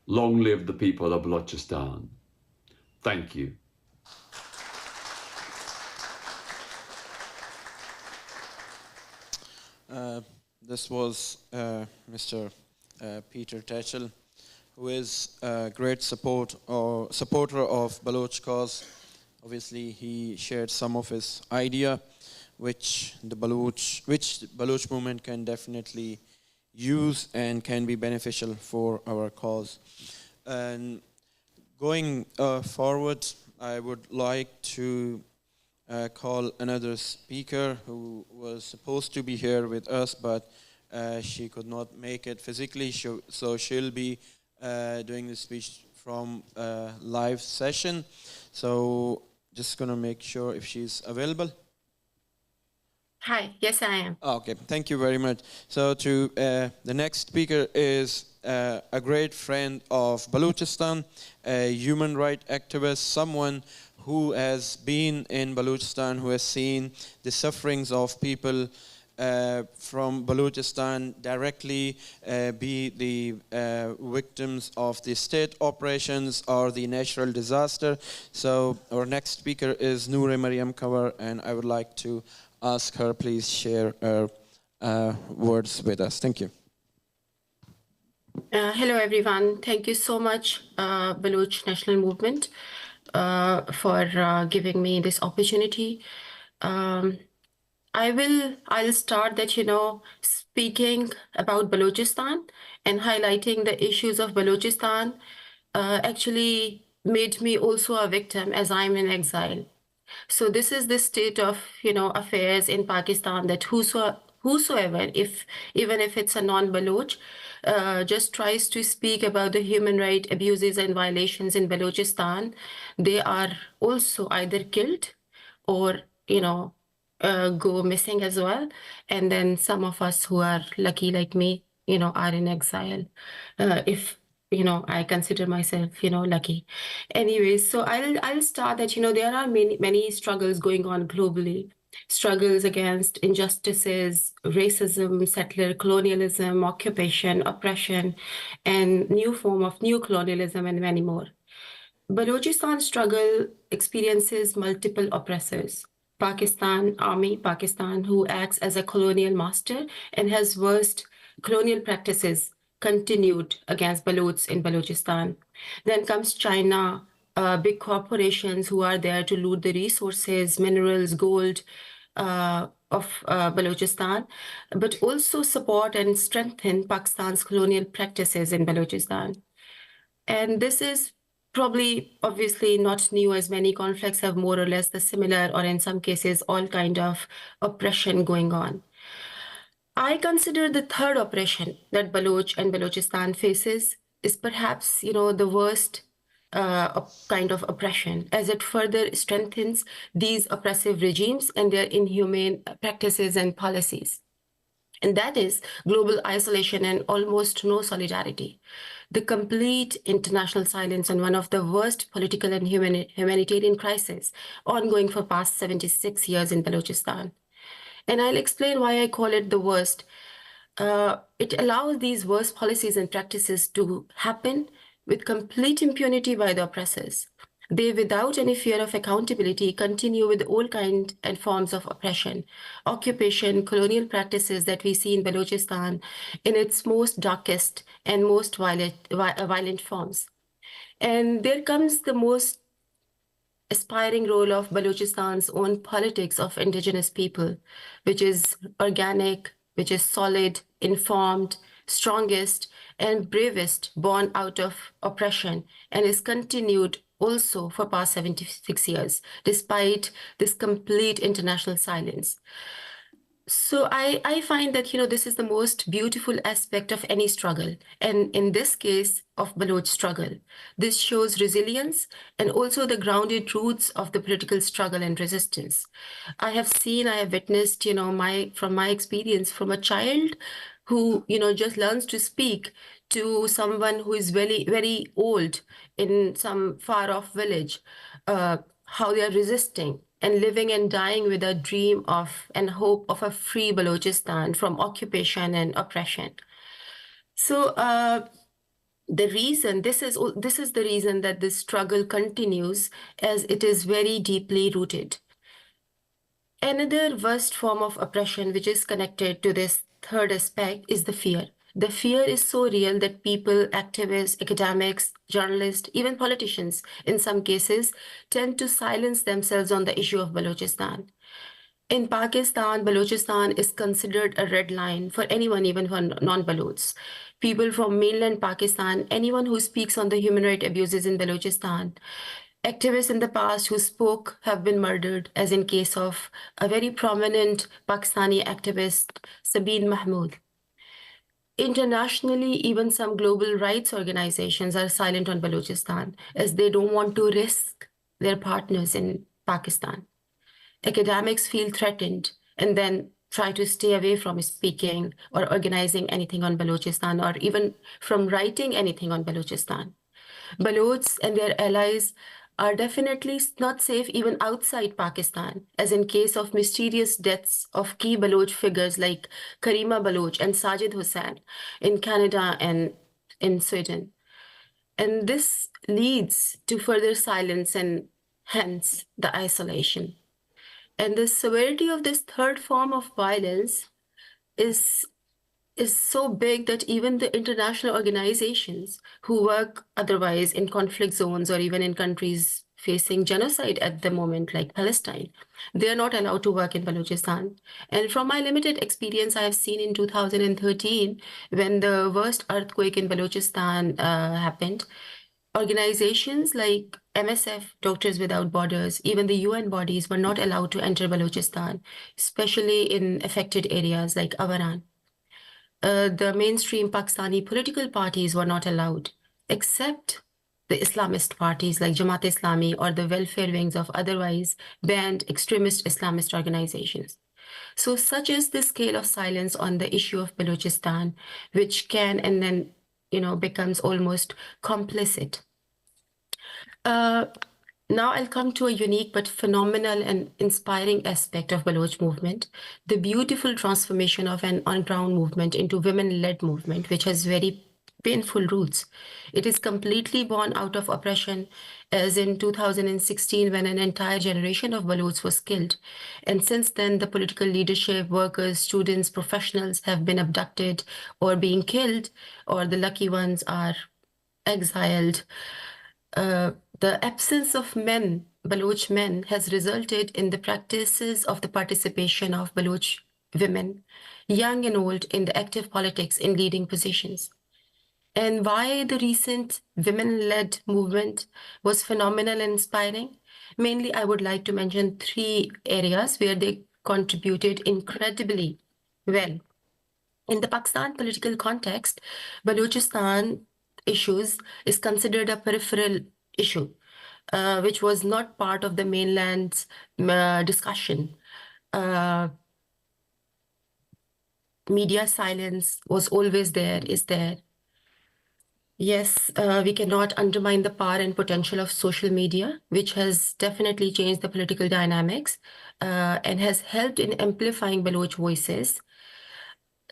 Long live the people of Balochistan. Thank you. This was Mr. Peter Tatchell, who is a great supporter of Baloch cause. Obviously, he shared some of his idea, which the Baloch movement can definitely use and can be beneficial for our cause. And going forward, I would like to call another speaker who was supposed to be here with us, but she could not make it physically, so she'll be doing the speech from a live session. So just gonna make sure if she's available. Hi, yes I am. Okay, thank you very much. So the next speaker is a great friend of Balochistan, a human rights activist, someone who has been in Balochistan, who has seen the sufferings of people from Balochistan directly, be the victims of the state operations or the natural disaster. So our next speaker is Noor Mariam Kawar, and I would like to ask her, please share her words with us. Thank you. Hello everyone. Thank you so much, Baloch National Movement, for giving me this opportunity. I'll start that, speaking about Balochistan and highlighting the issues of Balochistan actually made me also a victim as I'm in exile. So this is the state of, affairs in Pakistan, that whosoever, even if it's a non-Baloch, just tries to speak about the human rights abuses and violations in Balochistan, they are also either killed or, go missing as well. And then some of us who are lucky like me, are in exile. If I consider myself, lucky. Anyways, so I'll start that, there are many struggles going on globally. Struggles against injustices, racism, settler colonialism, occupation, oppression, and new form of new colonialism, and many more. Balochistan struggle experiences multiple oppressors. Pakistan, Army Pakistan, who acts as a colonial master and has worst colonial practices continued against Balochs in Balochistan. Then comes China, big corporations who are there to loot the resources, minerals, gold of Balochistan, but also support and strengthen Pakistan's colonial practices in Balochistan. And this is probably obviously not new, as many conflicts have more or less the similar, or in some cases, all kind of oppression going on. I consider the third oppression that Baloch and Balochistan faces is perhaps, the worst kind of oppression, as it further strengthens these oppressive regimes and their inhumane practices and policies. And that is global isolation and almost no solidarity. The complete international silence on one of the worst political and humanitarian crises ongoing for past 76 years in Balochistan. And I'll explain why I call it the worst. It allows these worst policies and practices to happen with complete impunity by the oppressors. They, without any fear of accountability, continue with all kinds and forms of oppression, occupation, colonial practices that we see in Balochistan in its most darkest and most violent forms. And there comes the most aspiring role of Balochistan's own politics of indigenous people, which is organic, which is solid, informed, strongest, and bravest, born out of oppression, and is continued also for past 76 years, despite this complete international silence. So I find that, this is the most beautiful aspect of any struggle. And in this case of Baloch struggle, this shows resilience and also the grounded roots of the political struggle and resistance. I have witnessed, from my experience, from a child who, just learns to speak to someone who is very, very old in some far off village, how they are resisting and living and dying with a dream of and hope of a free Balochistan from occupation and oppression. So this is the reason that this struggle continues, as it is very deeply rooted. Another worst form of oppression which is connected to this third aspect is the fear. The fear is so real that people, activists, academics, journalists, even politicians, in some cases, tend to silence themselves on the issue of Balochistan. In Pakistan, Balochistan is considered a red line for anyone, even for non-Balochs. People from mainland Pakistan, anyone who speaks on the human rights abuses in Balochistan, activists in the past who spoke have been murdered, as in case of a very prominent Pakistani activist, Sabeen Mahmood. Internationally, even some global rights organizations are silent on Balochistan, as they don't want to risk their partners in Pakistan. Academics feel threatened and then try to stay away from speaking or organizing anything on Balochistan, or even from writing anything on Balochistan. Balochs and their allies are definitely not safe even outside Pakistan, as in case of mysterious deaths of key Baloch figures like Karina Baloch and Sajid Hussain in Canada and in Sweden. And this leads to further silence and hence the isolation. And the severity of this third form of violence is so big that even the international organizations who work otherwise in conflict zones or even in countries facing genocide at the moment, like Palestine, they are not allowed to work in Balochistan. And from my limited experience, I have seen in 2013, when the worst earthquake in Balochistan happened, organizations like MSF, Doctors Without Borders, even the UN bodies were not allowed to enter Balochistan, especially in affected areas like Avaran. The mainstream Pakistani political parties were not allowed, except the Islamist parties like Jamaat Islami or the welfare wings of otherwise banned extremist Islamist organizations. So such is the scale of silence on the issue of Balochistan, which can and then, becomes almost complicit. Now I'll come to a unique but phenomenal and inspiring aspect of Baloch movement, the beautiful transformation of an on-ground movement into women-led movement, which has very painful roots. It is completely born out of oppression, as in 2016 when an entire generation of Balochs was killed. And since then, the political leadership, workers, students, professionals have been abducted or being killed, or the lucky ones are exiled. The absence of men, Baloch men, has resulted in the practices of the participation of Baloch women, young and old, in the active politics in leading positions. And why the recent women-led movement was phenomenal and inspiring? Mainly, I would like to mention 3 areas where they contributed incredibly well. In the Pakistan political context, Balochistan issues is considered a peripheral issue, which was not part of the mainland's discussion. Media silence was always there, is there. Yes, we cannot undermine the power and potential of social media, which has definitely changed the political dynamics and has helped in amplifying Baloch voices.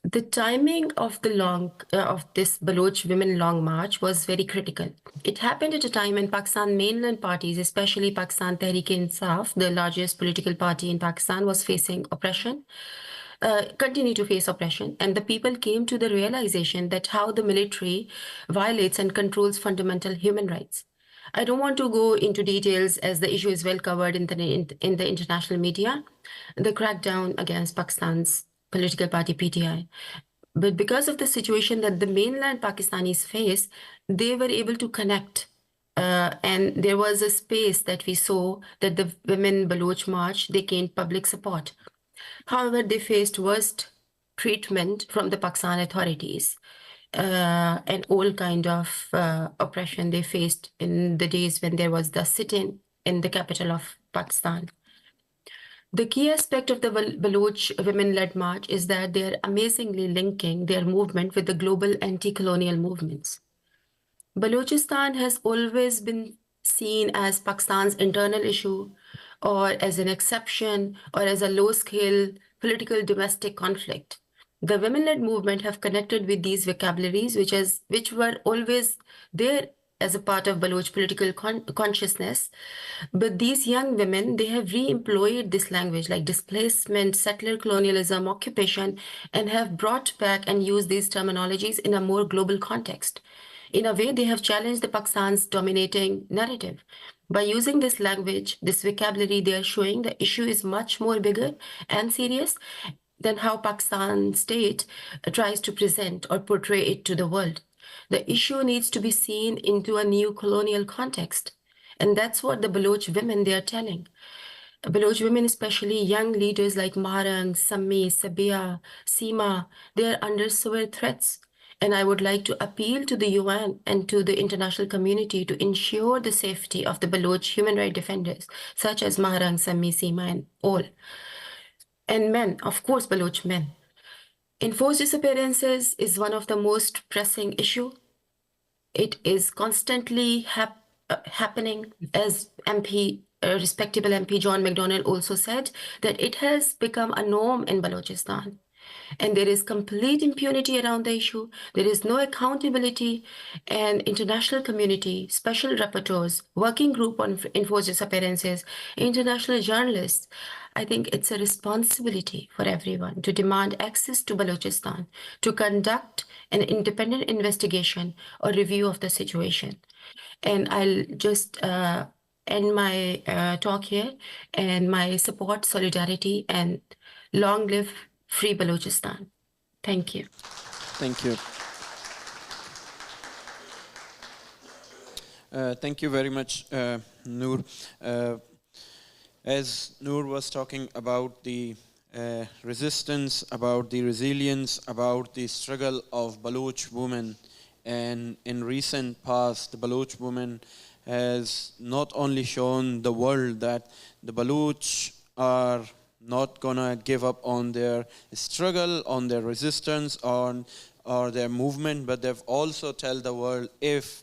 The timing of this Baloch Women Long March was very critical. It happened at a time when Pakistan mainland parties, especially Pakistan Tehreek-e-Insaf, the largest political party in Pakistan, was facing oppression, continue to face oppression, and the people came to the realization that how the military violates and controls fundamental human rights. I don't want to go into details, as the issue is well covered in the international media, the crackdown against Pakistan's political party PTI. But because of the situation that the mainland Pakistanis face, they were able to connect. And there was a space that we saw that the Women Baloch March, they gained public support. However, they faced worst treatment from the Pakistan authorities and all kind of oppression they faced in the days when there was the sit-in in the capital of Pakistan. The key aspect of the Baloch women-led march is that they are amazingly linking their movement with the global anti-colonial movements. Balochistan has always been seen as Pakistan's internal issue, or as an exception, or as a low-scale political domestic conflict. The women-led movement have connected with these vocabularies, which were always there as a part of Baloch political consciousness. But these young women, they have re-employed this language like displacement, settler colonialism, occupation, and have brought back and used these terminologies in a more global context. In a way, they have challenged the Pakistan's dominating narrative. By using this language, this vocabulary, they are showing the issue is much more bigger and serious than how Pakistan state tries to present or portray it to the world. The issue needs to be seen into a new colonial context. And that's what the Baloch women, they are telling. Baloch women, especially young leaders like Mahrang, Sammi, Sabia, Seema, they are under severe threats. And I would like to appeal to the UN and to the international community to ensure the safety of the Baloch human rights defenders, such as Mahrang, Sammi, Seema, and all. And men, of course, Baloch men. Enforced disappearances is one of the most pressing issues. It is constantly happening, as respectable MP John McDonnell also said, that it has become a norm in Balochistan. And there is complete impunity around the issue. There is no accountability, and international community, special rapporteurs, working group on enforced disappearances, international journalists. I think it's a responsibility for everyone to demand access to Balochistan, to conduct an independent investigation or review of the situation. And I'll just end my talk here, and my support, solidarity, and long live Free Balochistan. Thank you. Thank you. Thank you very much, Noor. As Noor was talking about the resistance, about the resilience, about the struggle of Baloch women, and in recent past, the Baloch woman has not only shown the world that the Baloch are not gonna give up on their struggle, on their resistance, or their movement, but they've also tell the world, if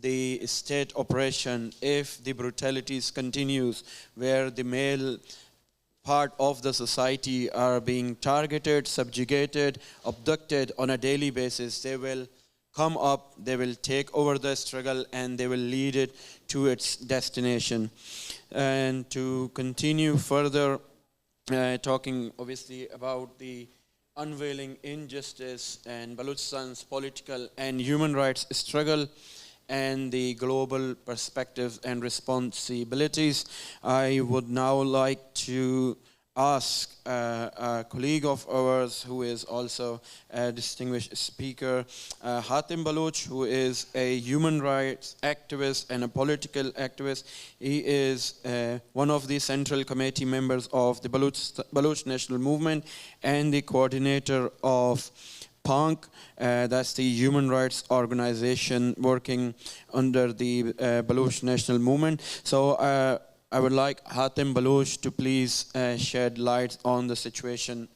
the state oppression, if the brutalities continues, where the male part of the society are being targeted, subjugated, abducted on a daily basis, they will come up, they will take over the struggle, and they will lead it to its destination. And to continue further, talking obviously about the unveiling injustice and Balochistan's political and human rights struggle and the global perspectives and responsibilities, I would now like to ask a colleague of ours who is also a distinguished speaker, Hatim Baloch, who is a human rights activist and a political activist. He is one of the central committee members of the Baloch National Movement and the coordinator of PANC, that's the human rights organization working under the Baloch National Movement. So I would like Hatim Baloch to please shed light on the situation.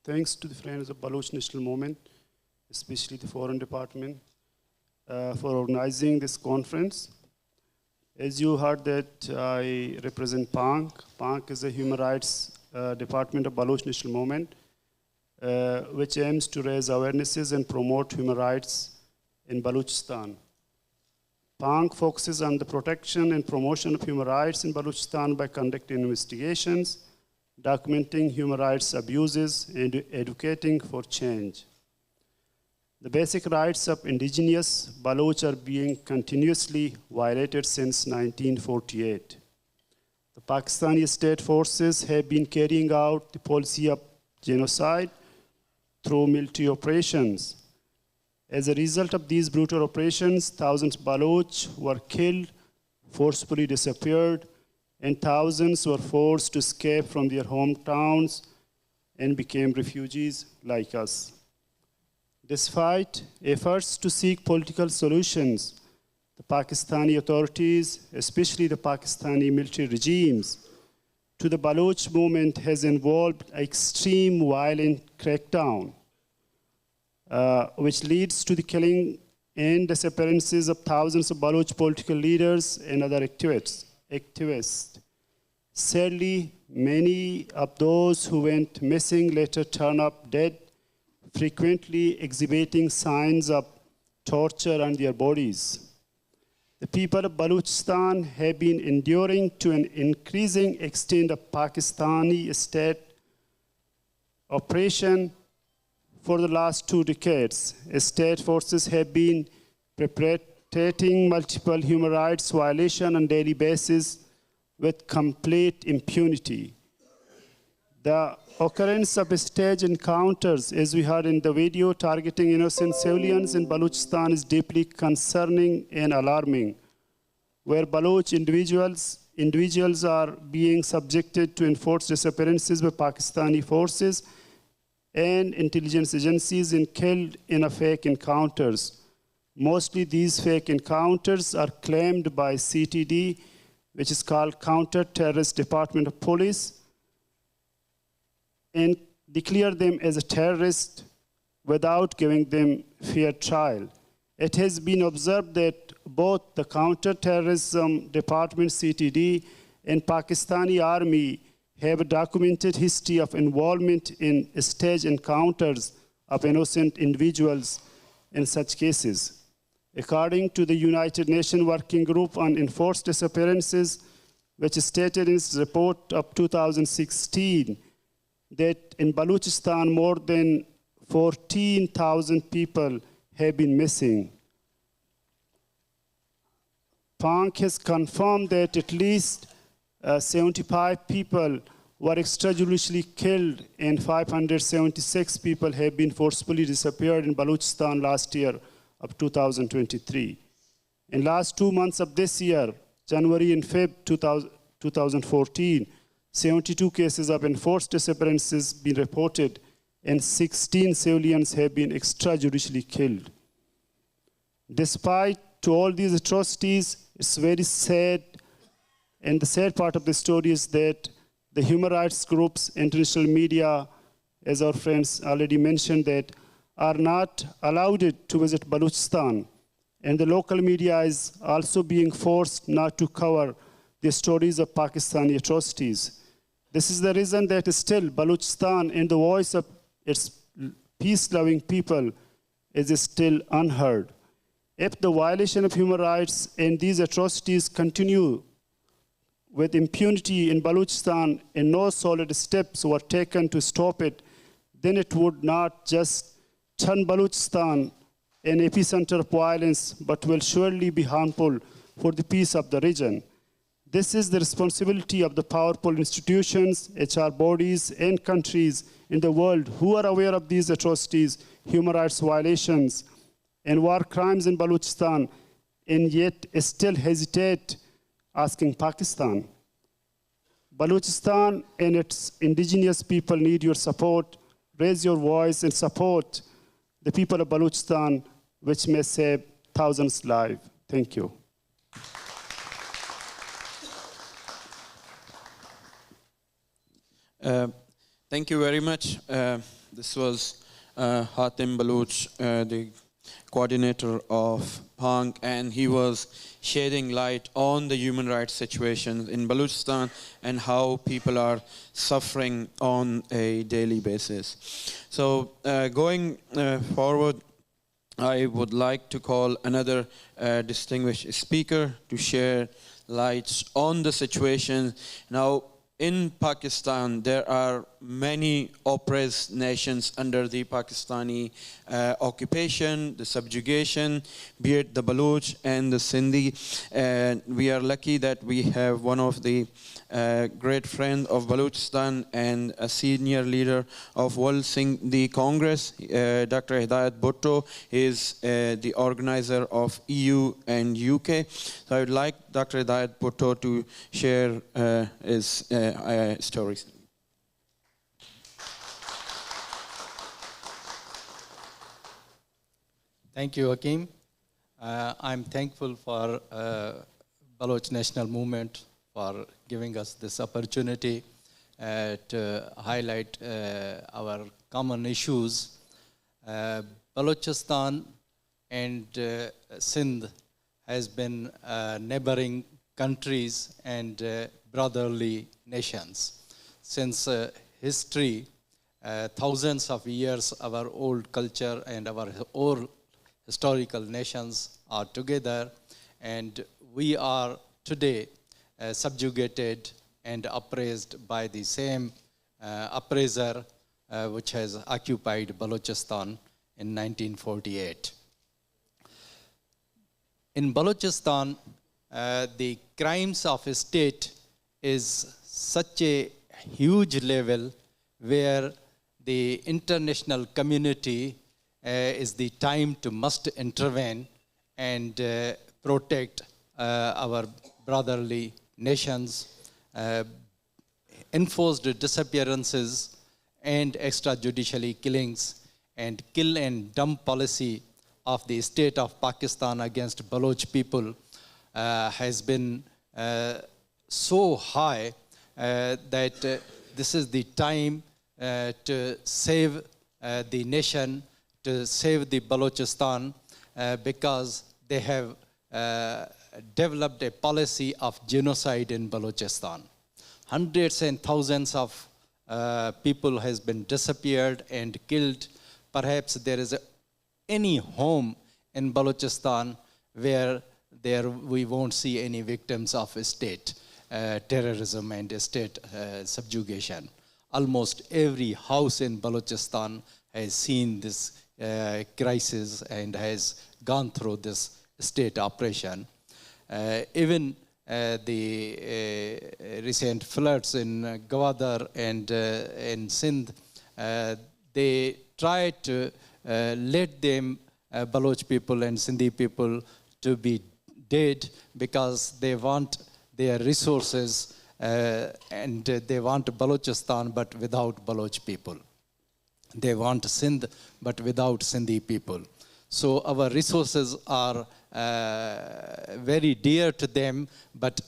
Thanks to the friends of Baloch National Movement, especially the Foreign Department, for organizing this conference. As you heard that I represent PANC. PANC is a human rights department of Baloch National Movement, which aims to raise awarenesses and promote human rights in Balochistan. PANC focuses on the protection and promotion of human rights in Balochistan by conducting investigations, documenting human rights abuses, and educating for change. The basic rights of indigenous Baloch are being continuously violated since 1948. The Pakistani state forces have been carrying out the policy of genocide through military operations. As a result of these brutal operations, thousands of Baloch were killed, forcibly disappeared, and thousands were forced to escape from their hometowns and became refugees like us. Despite efforts to seek political solutions, the Pakistani authorities, especially the Pakistani military regimes, to the Baloch movement has involved extreme violent crackdown, which leads to the killing and disappearances of thousands of Baloch political leaders and other activists. Sadly, many of those who went missing later turn up dead, frequently exhibiting signs of torture on their bodies. The people of Balochistan have been enduring to an increasing extent of Pakistani state oppression for the last 2 decades. State forces have been perpetrating multiple human rights violations on a daily basis with complete impunity. The occurrence of staged encounters, as we heard in the video, targeting innocent civilians in Balochistan is deeply concerning and alarming, where Baloch individuals are being subjected to enforced disappearances by Pakistani forces and intelligence agencies and killed in fake encounters. Mostly these fake encounters are claimed by CTD, which is called Counter-Terrorist Department of Police, and declare them as a terrorist without giving them fair trial. It has been observed that both the Counter-Terrorism Department, CTD, and Pakistani Army have a documented history of involvement in staged encounters of innocent individuals in such cases. According to the United Nations Working Group on Enforced Disappearances, which stated in its report of 2016, that in Balochistan more than 14,000 people have been missing. PANC has confirmed that at least 75 people were extrajudicially killed and 576 people have been forcibly disappeared in Balochistan last year of 2023. In last 2 months of this year, January and February 2014, 72 cases of enforced disappearances been reported and 16 civilians have been extrajudicially killed. Despite to all these atrocities, it's very sad, and the sad part of the story is that the human rights groups, international media, as our friends already mentioned, that are not allowed to visit Balochistan, and the local media is also being forced not to cover the stories of Pakistani atrocities. This is the reason that still Balochistan and the voice of its peace-loving people is still unheard. If the violation of human rights and these atrocities continue with impunity in Balochistan and no solid steps were taken to stop it, then it would not just turn Balochistan an epicenter of violence, but will surely be harmful for the peace of the region. This is the responsibility of the powerful institutions, HR bodies, and countries in the world who are aware of these atrocities, human rights violations, and war crimes in Balochistan, and yet still hesitate asking Pakistan. Balochistan and its indigenous people need your support. Raise your voice and support the people of Balochistan, which may save thousands' lives. Thank you. Thank you very much. This was Hatim Baloch, the coordinator of PANC, and he was shedding light on the human rights situation in Balochistan and how people are suffering on a daily basis. So going forward, I would like to call another distinguished speaker to share lights on the situation. Now, in Pakistan, there are many oppressed nations under the Pakistani occupation, the subjugation, be it the Baloch and the Sindhi. And we are lucky that we have one of the great friend of Balochistan and a senior leader of World Sindhi Congress, Dr. Hiyat Butto. He is the organizer of EU and UK. So I would like Dr. Hiyat Butto to share his stories. Thank you, Hakim. I'm thankful for Baloch National Movement for giving us this opportunity to highlight our common issues. Balochistan and Sindh has been neighboring countries and brotherly nations. Since history, thousands of years, our old culture and our old historical nations are together, and we are today subjugated and oppressed by the same oppressor which has occupied Balochistan in 1948. In Balochistan, the crimes of a state is such a huge level where the international community is the time to must intervene and protect our brotherly nations. Enforced disappearances and extrajudicially killings and kill and dump policy of the state of Pakistan against Baloch people has been so high that this is the time to save the nation, to save the Balochistan, because they have developed a policy of genocide in Balochistan. Hundreds and thousands of people has been disappeared and killed. Perhaps there is any home in Balochistan where we won't see any victims of state terrorism and state subjugation. Almost every house in Balochistan has seen this crisis and has gone through this state operation. Even the recent floods in Gwadar and in Sindh, they tried to let them, Baloch people and Sindhi people, to be dead because they want their resources and they want Balochistan but without Baloch people. They want Sindh but without Sindhi people. So our resources are very dear to them, but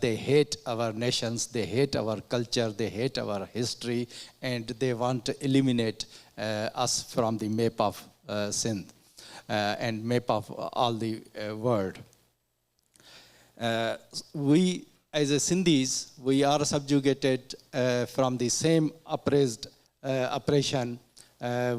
they hate our nations, they hate our culture, they hate our history, and they want to eliminate us from the map of Sindh and map of all the world. We, as a Sindhis, we are subjugated from the same oppression.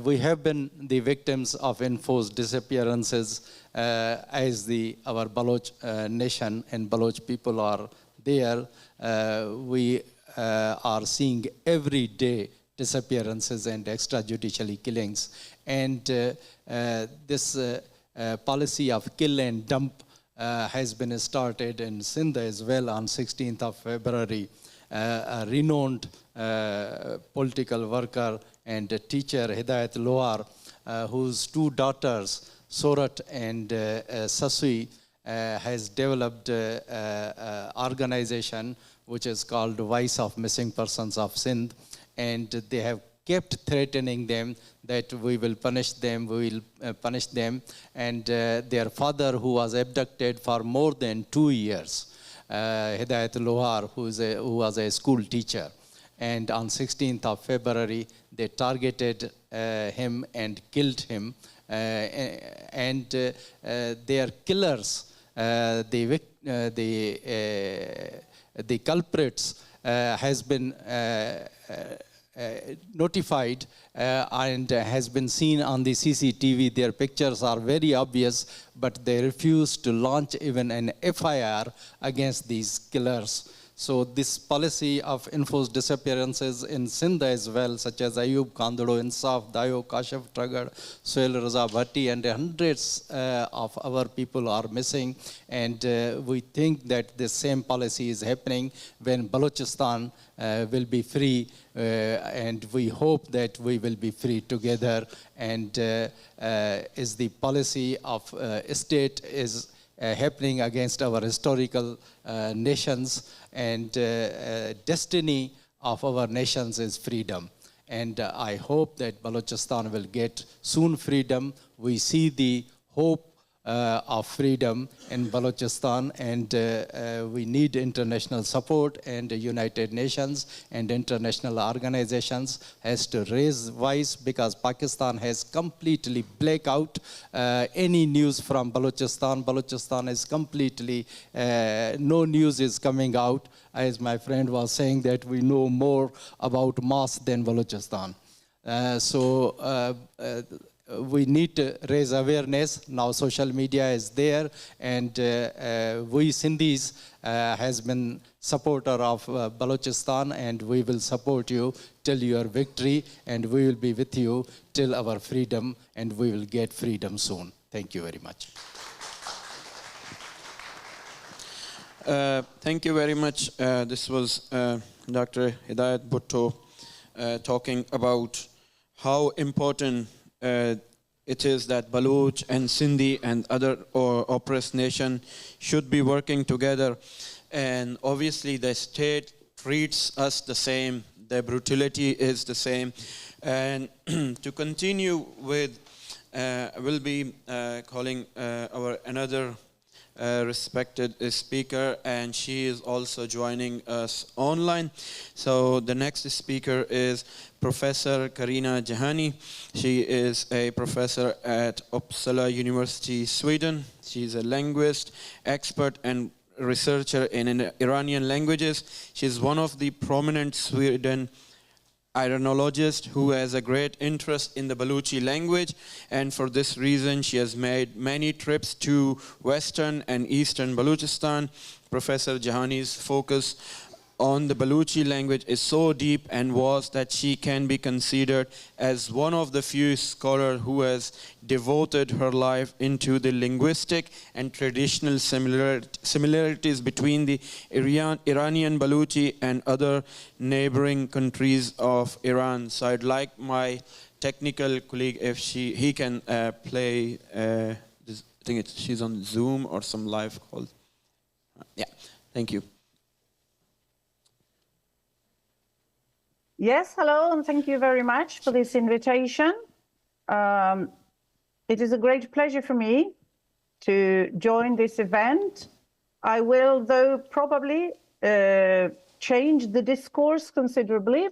We have been the victims of enforced disappearances as our Baloch nation and Baloch people are there. We are seeing every day disappearances and extrajudicially killings. And this policy of kill and dump has been started in Sindh as well on 16th of February. A renowned political worker and teacher, Hidayat Lohar, whose two daughters, Sorat and Sasui, has developed an organization which is called Voice of Missing Persons of Sindh, and they have kept threatening them that we will punish them, and their father, who was abducted for more than 2 years, Hidayat Lohar, who was a school teacher, and on 16th of February, they targeted him and killed him, and their killers, the culprits, has been notified and has been seen on the CCTV. Their pictures are very obvious, but they refuse to launch even an FIR against these killers. So this policy of enforced disappearances in Sindh as well, such as Ayub Kandado, Insaf, Dayo, Kashaf Tragar, Sohail Raza Bhatti, and hundreds of our people are missing. And we think that the same policy is happening when Balochistan will be free, and we hope that we will be free together. And is the policy of state is happening against our historical nations, and destiny of our nations is freedom. And I hope that Balochistan will get soon freedom. We see the hope of freedom in Balochistan, and we need international support, and the United Nations and international organizations has to raise voice, because Pakistan has completely blacked out any news from Balochistan. Balochistan is completely, no news is coming out. As my friend was saying, that we know more about Mas than Balochistan. We need to raise awareness. Now social media is there, and we Sindhis has been supporter of Balochistan, and we will support you till your victory, and we will be with you till our freedom, and we will get freedom soon. Thank you very much. Thank you very much. This was Dr. Hiyat Butto talking about how important it is that Baloch and Sindhi and other oppressed nations should be working together. And obviously the state treats us the same, the brutality is the same. And to continue with, we'll be calling our another respected speaker, and she is also joining us online. So the next speaker is Professor Karina Jani. She is a professor at Uppsala University, Sweden. She is a linguist, expert, and researcher in Iranian languages. She is one of the prominent Sweden Iranologist who has a great interest in the Balochi language, and for this reason she has made many trips to Western and Eastern Balochistan. Professor Jahani's focus on the Balochi language is so deep and vast that she can be considered as one of the few scholars who has devoted her life into the linguistic and traditional similarities between the Iranian Balochi and other neighboring countries of Iran. So I'd like my technical colleague, if he can play this, I think she's on Zoom or some live call. Yeah, thank you. Yes, hello, and thank you very much for this invitation. It is a great pleasure for me to join this event. I will, though, probably change the discourse considerably.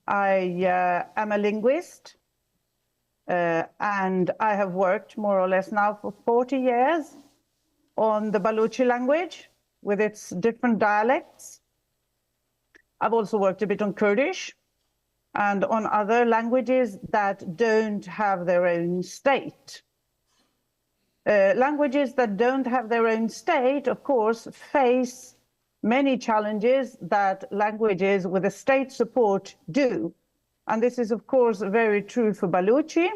I am a linguist, and I have worked more or less now for 40 years on the Balochi language with its different dialects. I've also worked a bit on Kurdish and on other languages that don't have their own state. Languages that don't have their own state, of course, face many challenges that languages with a state support do. And this is, of course, very true for Balochi,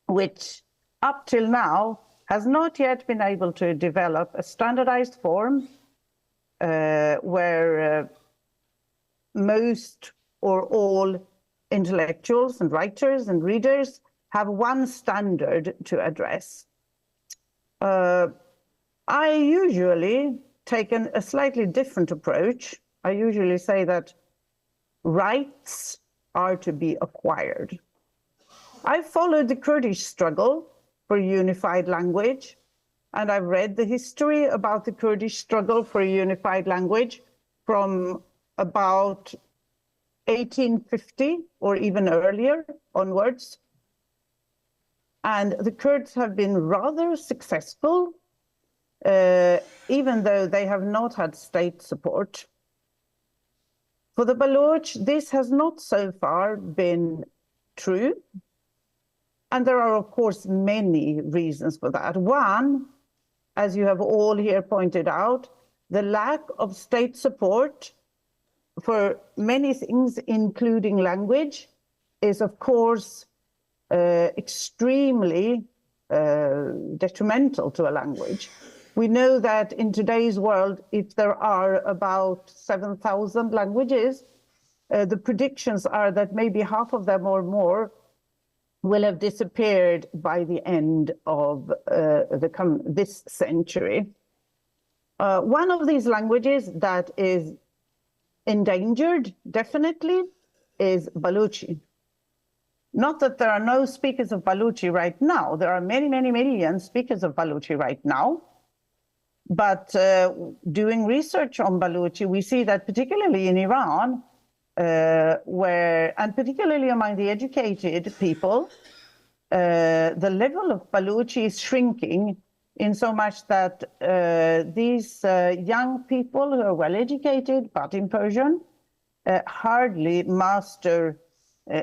which up till now has not yet been able to develop a standardized form where most or all intellectuals and writers and readers have one standard to address. I usually take a slightly different approach. I usually say that rights are to be acquired. I followed the Kurdish struggle for a unified language, and I've read the history about the Kurdish struggle for a unified language from about 1850 or even earlier onwards. And the Kurds have been rather successful, even though they have not had state support. For the Baloch, this has not so far been true. And there are, of course, many reasons for that. One, as you have all here pointed out, the lack of state support for many things, including language, is, of course, extremely detrimental to a language. We know that in today's world, if there are about 7,000 languages, the predictions are that maybe half of them or more will have disappeared by the end of this century. One of these languages that is endangered, definitely, is Balochi. not that there are no speakers of Balochi right now. There are many, many million speakers of Balochi right now. But doing research on Balochi, we see that particularly in Iran, and particularly among the educated people, the level of Balochi is shrinking in so much that these young people who are well educated, but in Persian, hardly master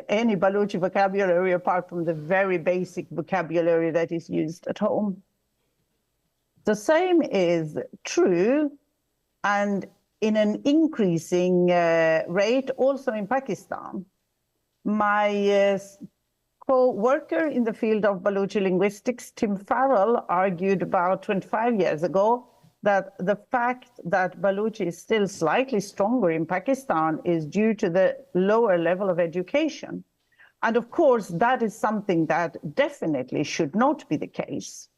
any Balochi vocabulary apart from the very basic vocabulary that is used at home. The same is true, and in an increasing rate also in Pakistan. My co-worker in the field of Balochi linguistics, Tim Farrell, argued about 25 years ago that the fact that Balochi is still slightly stronger in Pakistan is due to the lower level of education. And of course, that is something that definitely should not be the case.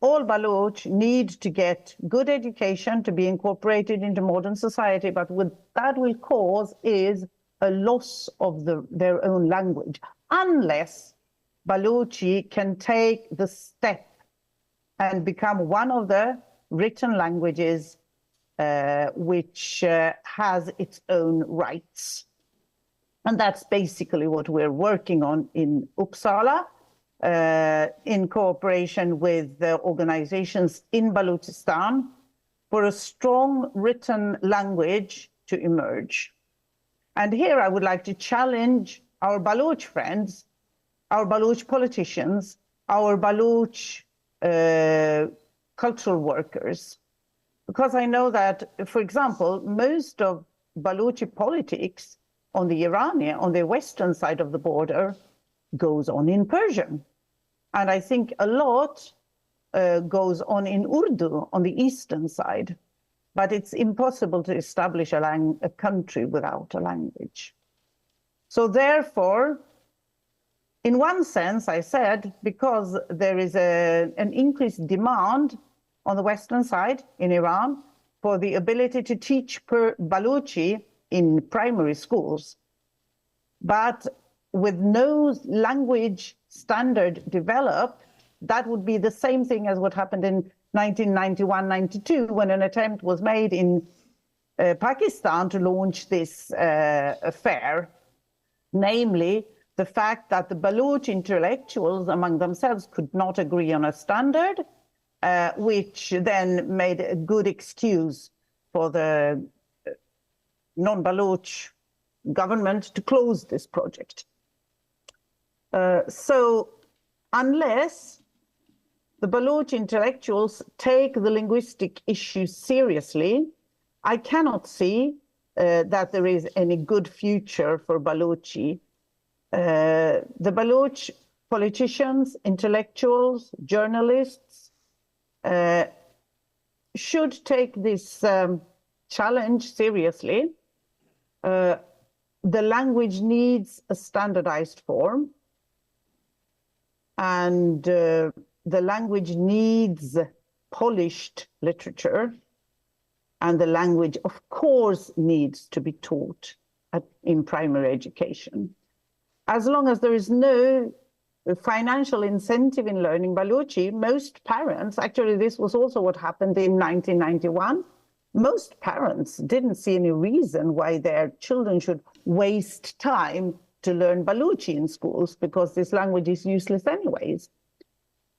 All Baloch need to get good education to be incorporated into modern society, but what that will cause is a loss of their own language, unless Balochi can take the step and become one of the written languages which has its own rights. And that's basically what we're working on in Uppsala, in cooperation with the organizations in Balochistan, for a strong written language to emerge. And here I would like to challenge our Baloch friends, our Baloch politicians, our Baloch cultural workers, because I know that, for example, most of Balochi politics on the western side of the border goes on in Persian. And I think a lot goes on in Urdu on the eastern side. But it's impossible to establish a country without a language. So therefore, in one sense, I said, because there is an increased demand on the western side in Iran for the ability to teach Balochi in primary schools, but with no language standard developed, that would be the same thing as what happened in 1991-92, when an attempt was made in Pakistan to launch this affair, namely the fact that the Baloch intellectuals among themselves could not agree on a standard, which then made a good excuse for the non-Baloch government to close this project. So unless the Baloch intellectuals take the linguistic issue seriously, I cannot see that there is any good future for Balochi. The Baloch politicians, intellectuals, journalists should take this challenge seriously. The language needs a standardized form, and the language needs polished literature, and the language, of course, needs to be taught in primary education. As long as there is no financial incentive in learning Balochi, most parents, actually this was also what happened in 1991, most parents didn't see any reason why their children should waste time to learn Balochi in schools, because this language is useless anyways.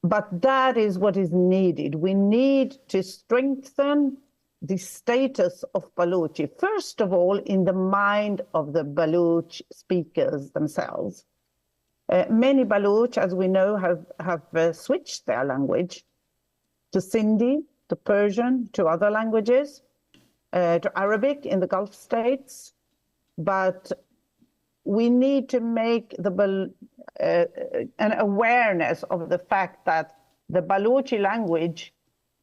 But that is what is needed. We need to strengthen the status of Balochi, first of all, in the mind of the Baloch speakers themselves. Many Baloch, as we know, have switched their language to Sindhi, to Persian, to other languages, to Arabic in the Gulf states. But we need to make an awareness of the fact that the Balochi language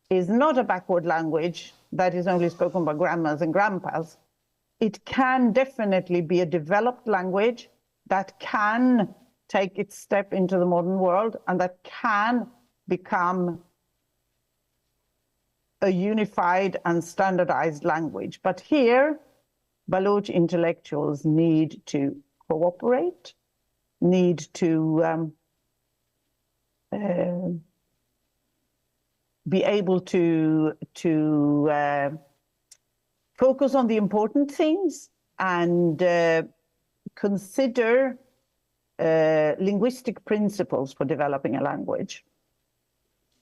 is not a backward language that is only spoken by grandmas and grandpas. It can definitely be a developed language that can take its step into the modern world and that can become a unified and standardized language. But here, Baloch intellectuals need to cooperate, need to be able to focus on the important things and consider linguistic principles for developing a language.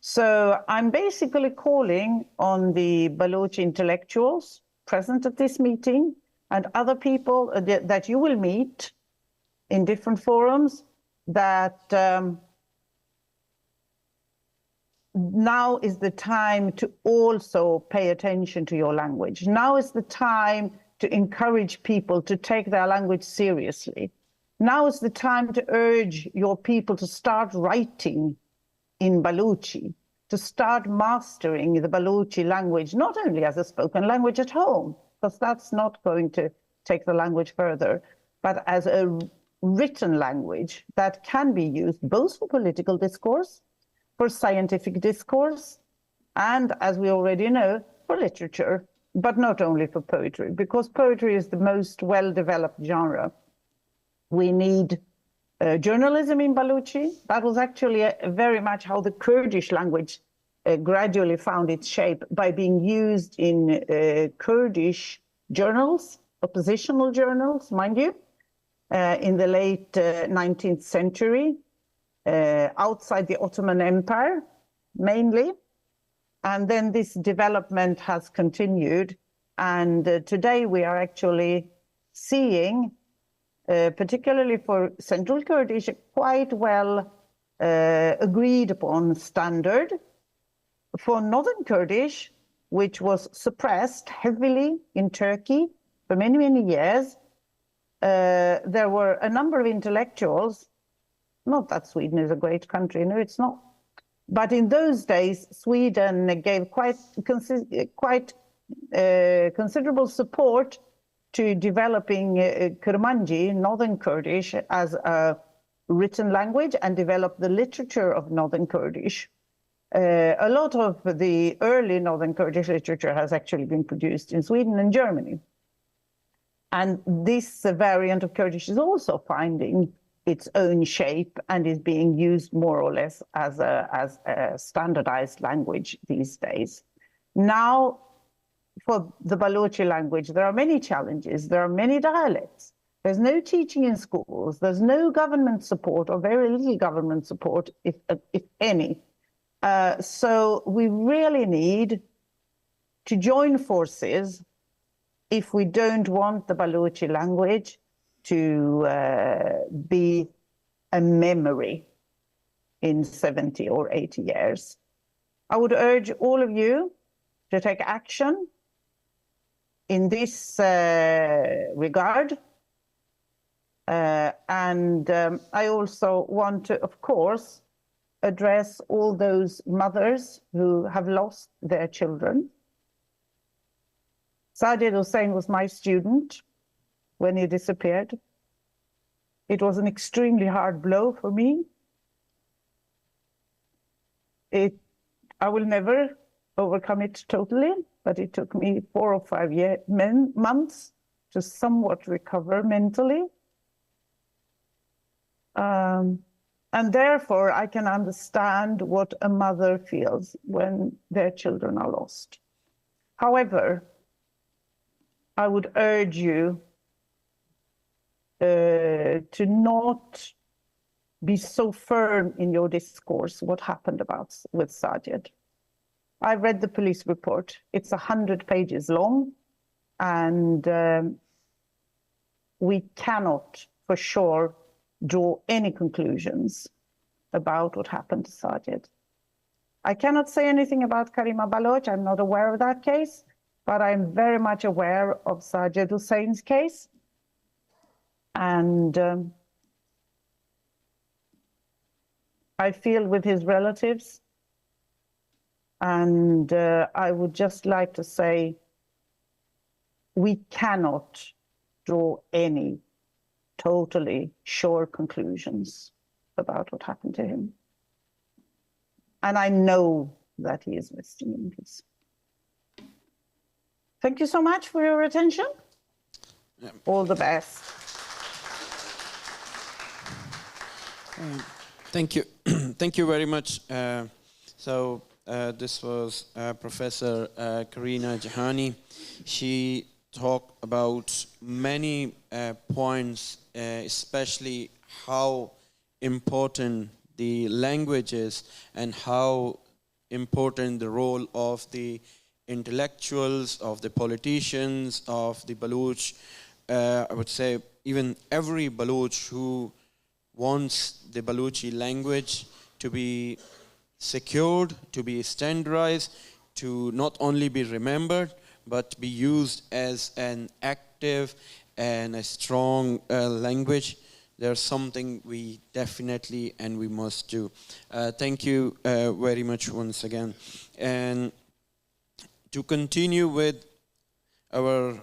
So I'm basically calling on the Baloch intellectuals present at this meeting and other people that you will meet in different forums that now is the time to also pay attention to your language. Now is the time to encourage people to take their language seriously. Now is the time to urge your people to start writing in Balochi, to start mastering the Balochi language, not only as a spoken language at home, because that's not going to take the language further, but as a written language that can be used both for political discourse, for scientific discourse, and, as we already know, for literature, but not only for poetry, because poetry is the most well-developed genre. We need journalism in Balochi. That was actually very much how the Kurdish language gradually found its shape, by being used in Kurdish journals, oppositional journals, mind you, in the late 19th century, outside the Ottoman Empire, mainly. And then this development has continued. And today we are actually seeing, particularly for Central Kurdish, a quite well agreed upon standard. For Northern Kurdish, which was suppressed heavily in Turkey for many, many years, there were a number of intellectuals. Not that Sweden is a great country, no, it's not. But in those days, Sweden gave quite considerable support to developing Kurmanji, Northern Kurdish, as a written language, and developed the literature of Northern Kurdish. A lot of the early Northern Kurdish literature has actually been produced in Sweden and Germany. And this variant of Kurdish is also finding its own shape and is being used more or less as a standardized language these days. Now, for the Balochi language, there are many challenges. There are many dialects. There's no teaching in schools. There's no government support, or very little government support, if any. So we really need to join forces if we don't want the Balochi language to be a memory in 70 or 80 years. I would urge all of you to take action in this regard. And I also want to, of course, address all those mothers who have lost their children. Sajid Hussain was my student when he disappeared. It was an extremely hard blow for me. I will never overcome it totally, but it took me 4 or 5 months to somewhat recover mentally. And therefore, I can understand what a mother feels when their children are lost. However, I would urge you to not be so firm in your discourse what happened with Sajid. I read the police report. It's 100 pages long, and we cannot for sure draw any conclusions about what happened to Sajid. I cannot say anything about Karina Baloch. I'm not aware of that case, but I'm very much aware of Sajid Hussain's case. And I feel with his relatives. And I would just like to say, we cannot draw any totally sure conclusions about what happened to him. And I know that he is resting in peace. Thank you so much for your attention. All the best. Thank you. Thank you very much. This was Professor Karina Jani. She talked about many points, especially how important the language is and how important the role of the intellectuals, of the politicians, of the Baloch. I would say even every Baloch who wants the Balochi language to be secured, to be standardized, to not only be remembered, but be used as an active and a strong language. There's something we definitely and we must do. Thank you very much once again. And to continue with our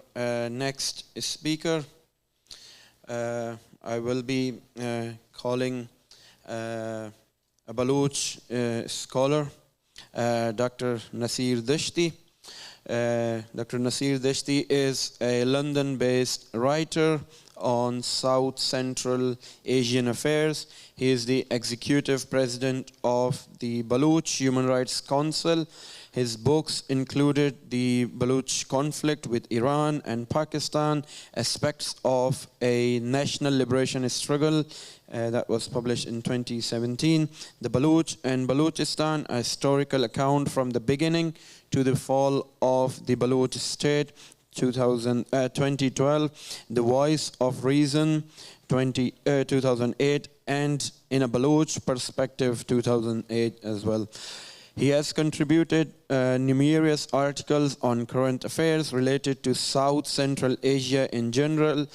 next speaker, I will be calling a Baloch scholar, Dr. Nasir Dashti. Dr. Nasir Dashti is a London-based writer on South Central Asian affairs. He is the executive president of the Baloch Human Rights Council. His books included the Baloch conflict with Iran and Pakistan, aspects of a national liberation struggle that was published in 2017, the Baloch and Balochistan, a historical account from the beginning to the fall of the Baloch state, 2012, The Voice of Reason, 2008, and In a Baloch Perspective, 2008 as well. He has contributed numerous articles on current affairs related to South Central Asia in general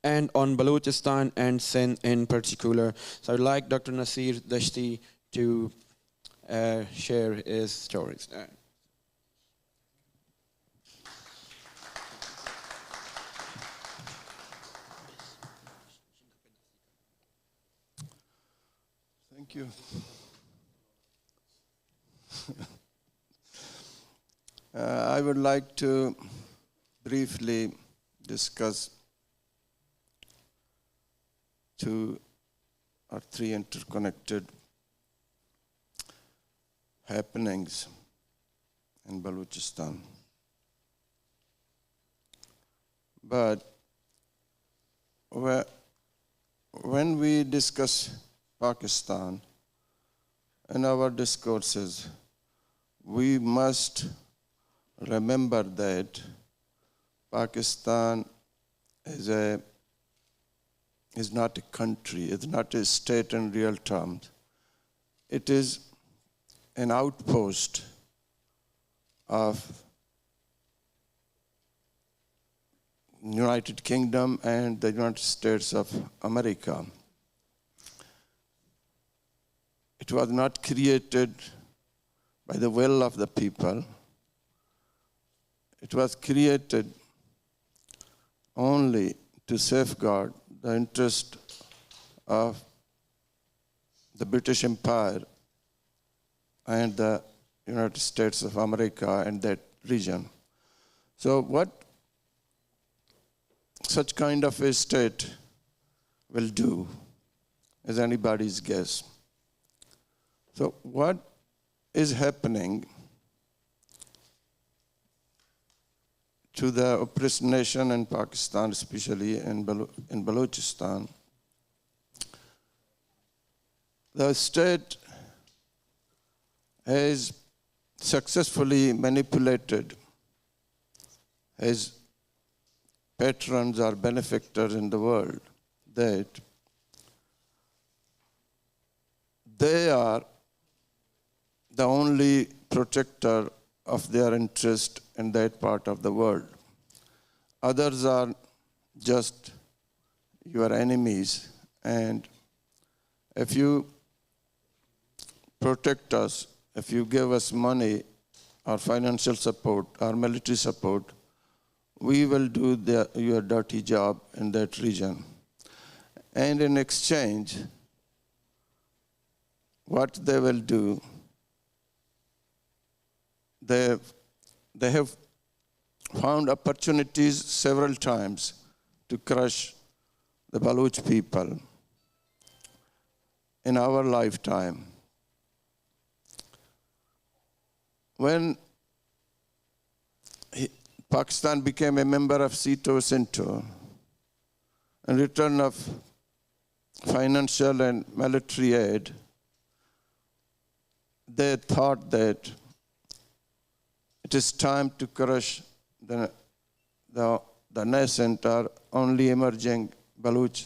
and on Balochistan and Sindh in particular. So I'd like Dr. Nasir Dashti to share his stories. Thank you. I would like to briefly discuss 2 or 3 interconnected happenings in Balochistan. But when we discuss Pakistan in our discourses, we must remember that Pakistan is not a country, it's not a state in real terms. It is an outpost of United Kingdom and the United States of America. It was not created by the will of the people. It was created only to safeguard the interest of the British Empire and the United States of America and that region. So what such kind of a state will do is anybody's guess. So what is happening to the oppressed nation in Pakistan, especially in Balochistan? The state has successfully manipulated his patrons or benefactors in the world that they are the only protector of their interest in that part of the world. Others are just your enemies, and if you protect us, if you give us money or financial support or military support, we will do your dirty job in that region. And in exchange, what they will do, they have found opportunities several times to crush the Baloch people. in our lifetime. When Pakistan became a member of CETO, in return of financial and military aid, they thought that it is time to crush the nascent or only emerging Baloch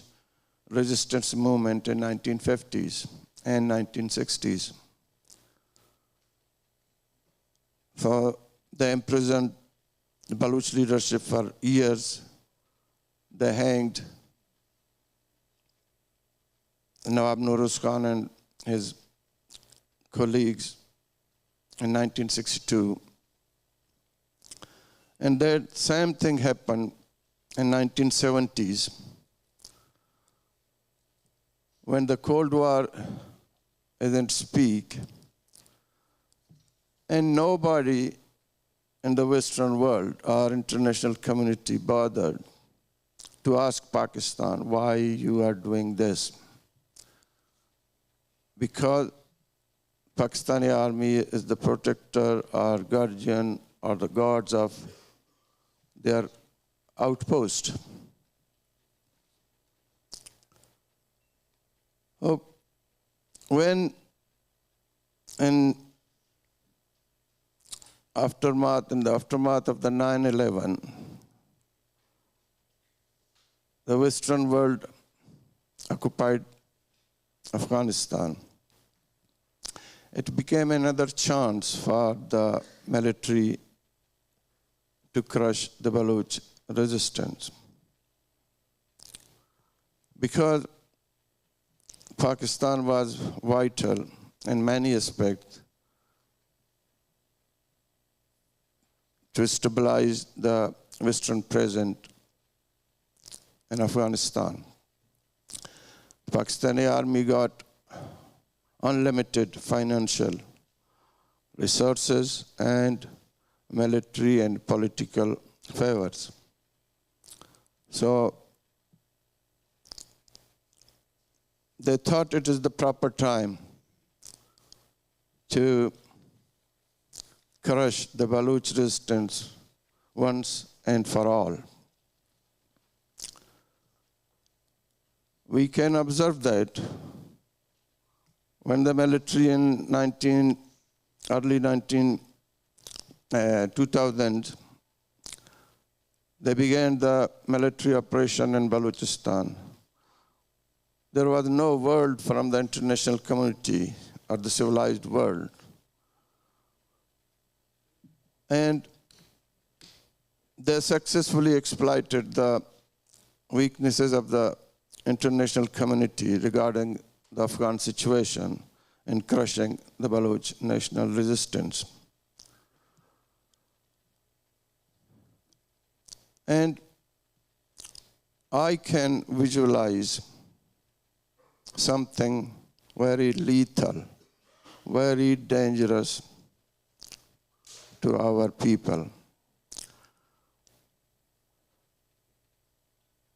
resistance movement in 1950s and 1960s. So they imprisoned the Baloch leadership for years. They hanged Nawab Nuruz Khan and his colleagues in 1962. And that same thing happened in 1970s when the Cold War didn't speak, and nobody in the Western world or international community bothered to ask Pakistan why you are doing this. Because Pakistani army is the protector or guardian or the guards of their outpost. When in the aftermath of the 9/11, the Western world occupied Afghanistan, it became another chance for the military to crush the Baloch resistance. Because Pakistan was vital in many aspects to stabilize the Western presence in Afghanistan. The Pakistani army got unlimited financial resources and military and political favors. So they thought it is the proper time to crush the Baloch resistance once and for all. We can observe that when the military in early 2000, they began the military operation in Balochistan. There was no word from the international community or the civilized world. And they successfully exploited the weaknesses of the international community regarding the Afghan situation in crushing the Baloch national resistance. And I can visualize something very lethal, very dangerous to our people.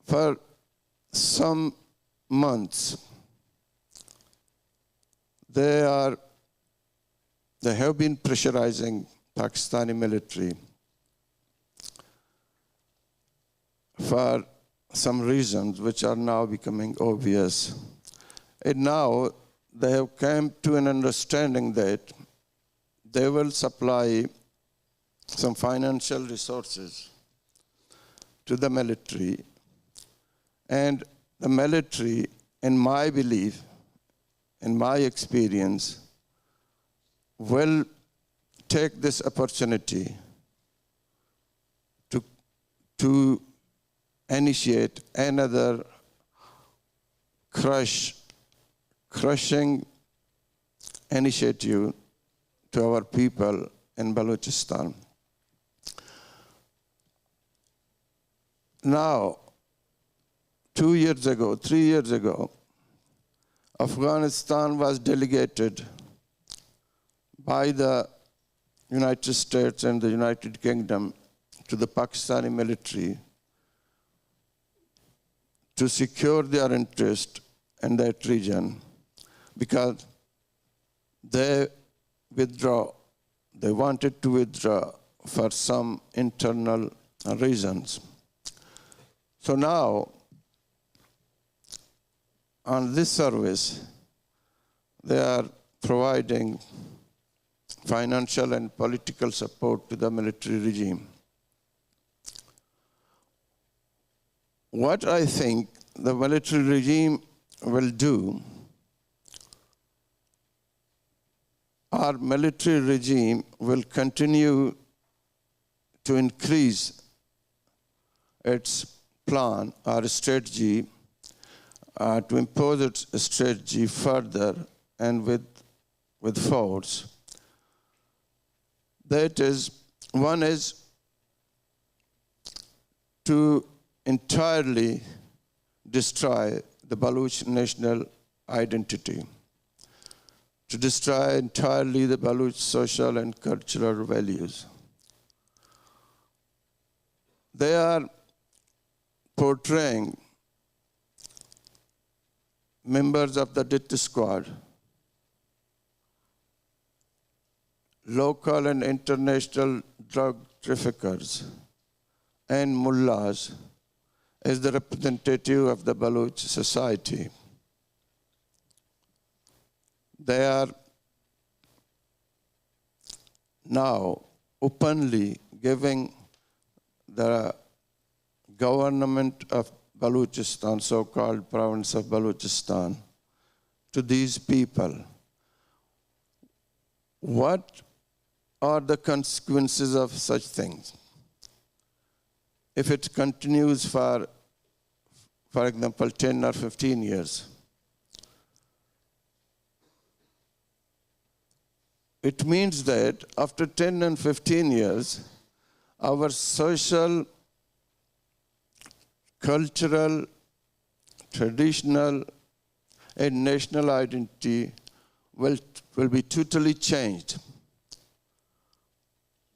For some months, they have been pressurizing Pakistani military for some reasons which are now becoming obvious. And now they have come to an understanding that they will supply some financial resources to the military. And the military, in my belief, in my experience, will take this opportunity to initiate another crushing initiative to our people in Balochistan. Now, 3 years ago, Afghanistan was delegated by the United States and the United Kingdom to the Pakistani military to secure their interest in that region because they wanted to withdraw for some internal reasons. So now, on this service, they are providing financial and political support to the military regime. What I think the military regime will do, our military regime will continue to increase its plan or strategy, to impose its strategy further and with force. That is, one is to entirely destroy the Baloch national identity, to destroy entirely the Baloch social and cultural values. They are portraying members of the death squad, local and international drug traffickers, and mullahs as the representative of the Baloch society. They are now openly giving the government of Balochistan, so-called province of Balochistan, to these people. What are the consequences of such things? If it continues for example, 10 or 15 years, it means that after 10 and 15 years, our social, cultural, traditional, and national identity will be totally changed.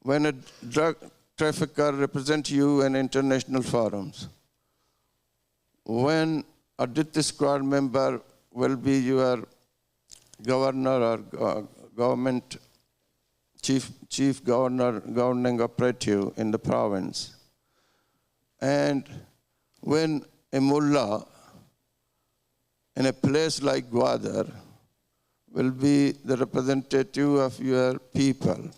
When a drug trafficker represents you in international forums, when a death squad member will be your governor or government chief governor, governing operative in the province, and when a mullah in a place like Gwadar will be the representative of your people,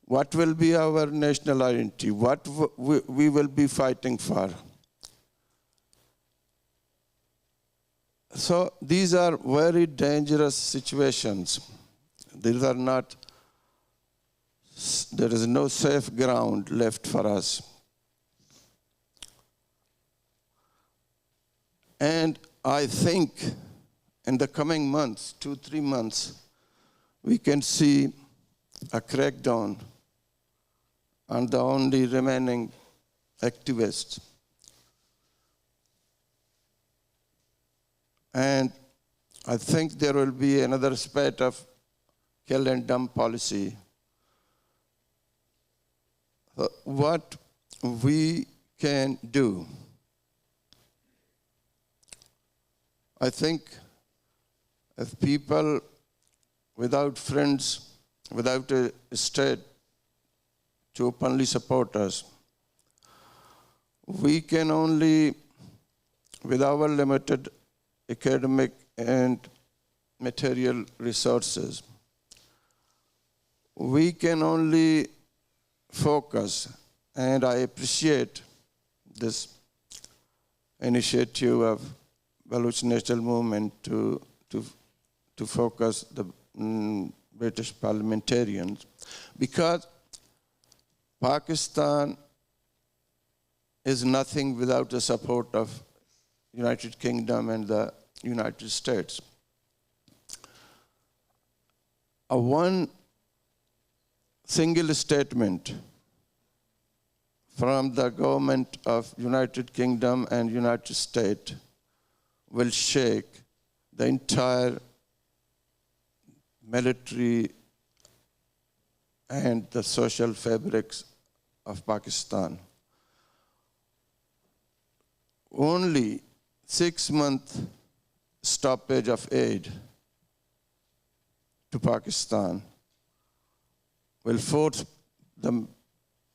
what will be our national identity? What we will be fighting for? So these are very dangerous situations. These are not, there is no safe ground left for us. And I think in the coming months, 2-3 months, we can see a crackdown on the only remaining activists. And I think there will be another spate of kill and dump policy. What we can do, I think if people without friends, without a state to openly support us, we can only, with our limited academic and material resources, we can only focus, and I appreciate this initiative of Baloch National Movement to focus the British parliamentarians, because Pakistan is nothing without the support of United Kingdom and the United States. One single statement from the government of United Kingdom and United States will shake the entire military and the social fabrics of Pakistan. Only 6-month stoppage of aid to Pakistan will force the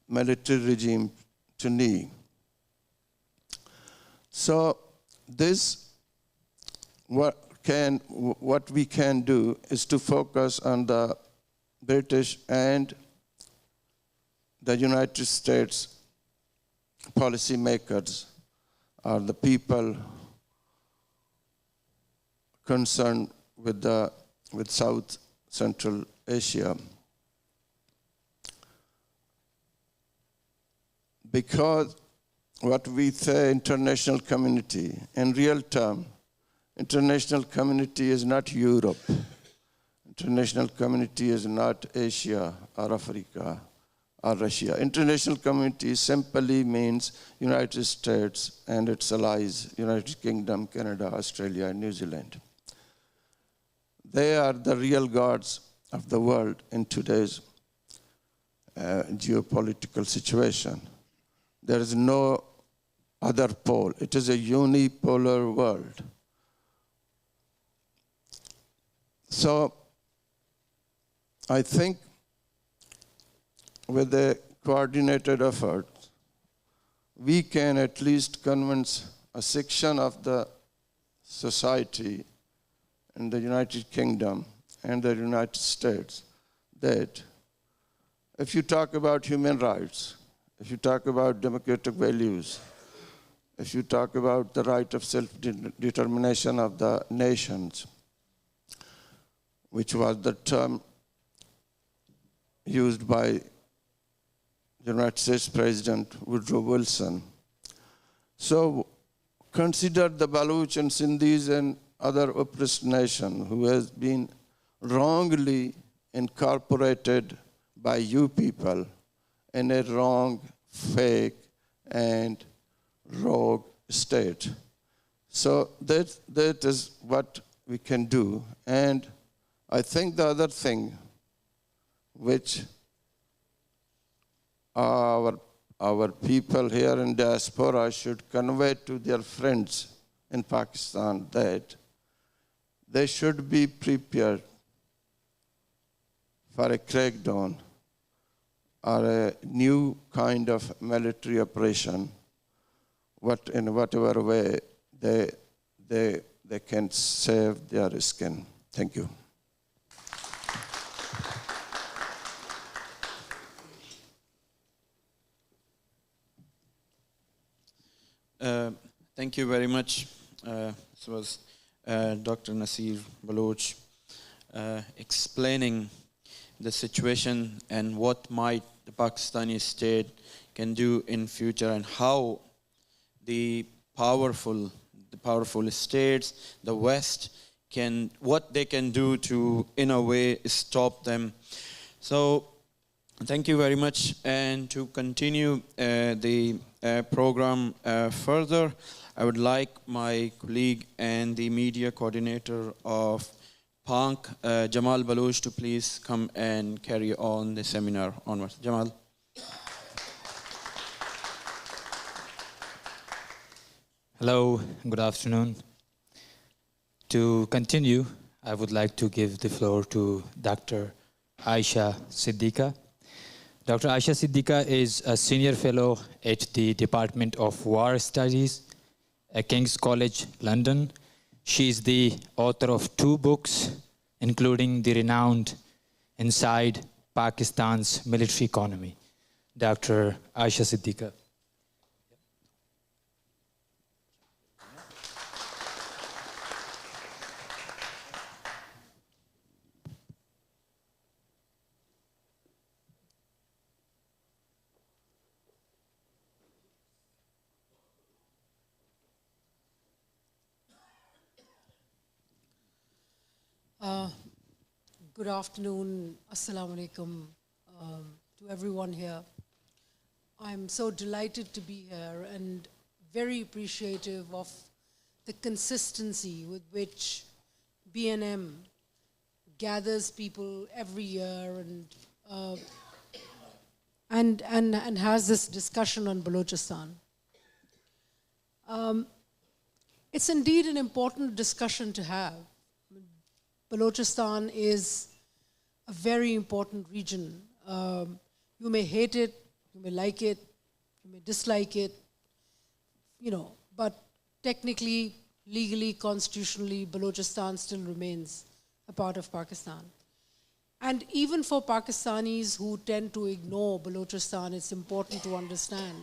military regime to knee. So this, what we can do is to focus on the British and the United States policymakers, or the people concerned with South Central Asia. Because what we say, international community, in real term, international community is not Europe. International community is not Asia or Africa or Russia. International community simply means United States and its allies, United Kingdom, Canada, Australia, and New Zealand. They are the real gods of the world in today's geopolitical situation. There is no other pole. It is a unipolar world. So I think with a coordinated effort, we can at least convince a section of the society in the United Kingdom and the United States that if you talk about human rights, if you talk about democratic values, if you talk about the right of self-determination of the nations, which was the term used by United States President Woodrow Wilson. So consider the Baloch and Sindhis and other oppressed nations who has been wrongly incorporated by you people in a wrong, fake, and rogue state. So that is what we can do. And I think the other thing which our people here in diaspora should convey to their friends in Pakistan, that they should be prepared for a crackdown or a new kind of military operation, in whatever way they can save their skin. Thank you. Thank you very much. This was Dr. Nasir Baloch explaining the situation and what might the Pakistani state can do in future, and how the powerful states, the West, what they can do to, in a way, stop them. So thank you very much. And to continue the program further, I would like my colleague and the media coordinator of PANK, Jamal Baloch, to please come and carry on the seminar onwards. Jamal. Hello, good afternoon. To continue, I would like to give the floor to Dr. Aisha Siddiqa. Dr. Aisha Siddiqa is a senior fellow at the Department of War Studies at King's College, London. She is the author of 2 books, including the renowned Inside Pakistan's Military Economy. Dr. Aisha Siddiqa. Good afternoon, Assalamu alaikum to everyone here. I'm so delighted to be here and very appreciative of the consistency with which BNM gathers people every year and has this discussion on Balochistan. It's indeed an important discussion to have. Balochistan is a very important region. You may hate it, you may like it, you may dislike it, but technically, legally, constitutionally, Balochistan still remains a part of Pakistan. And even for Pakistanis who tend to ignore Balochistan, it's important to understand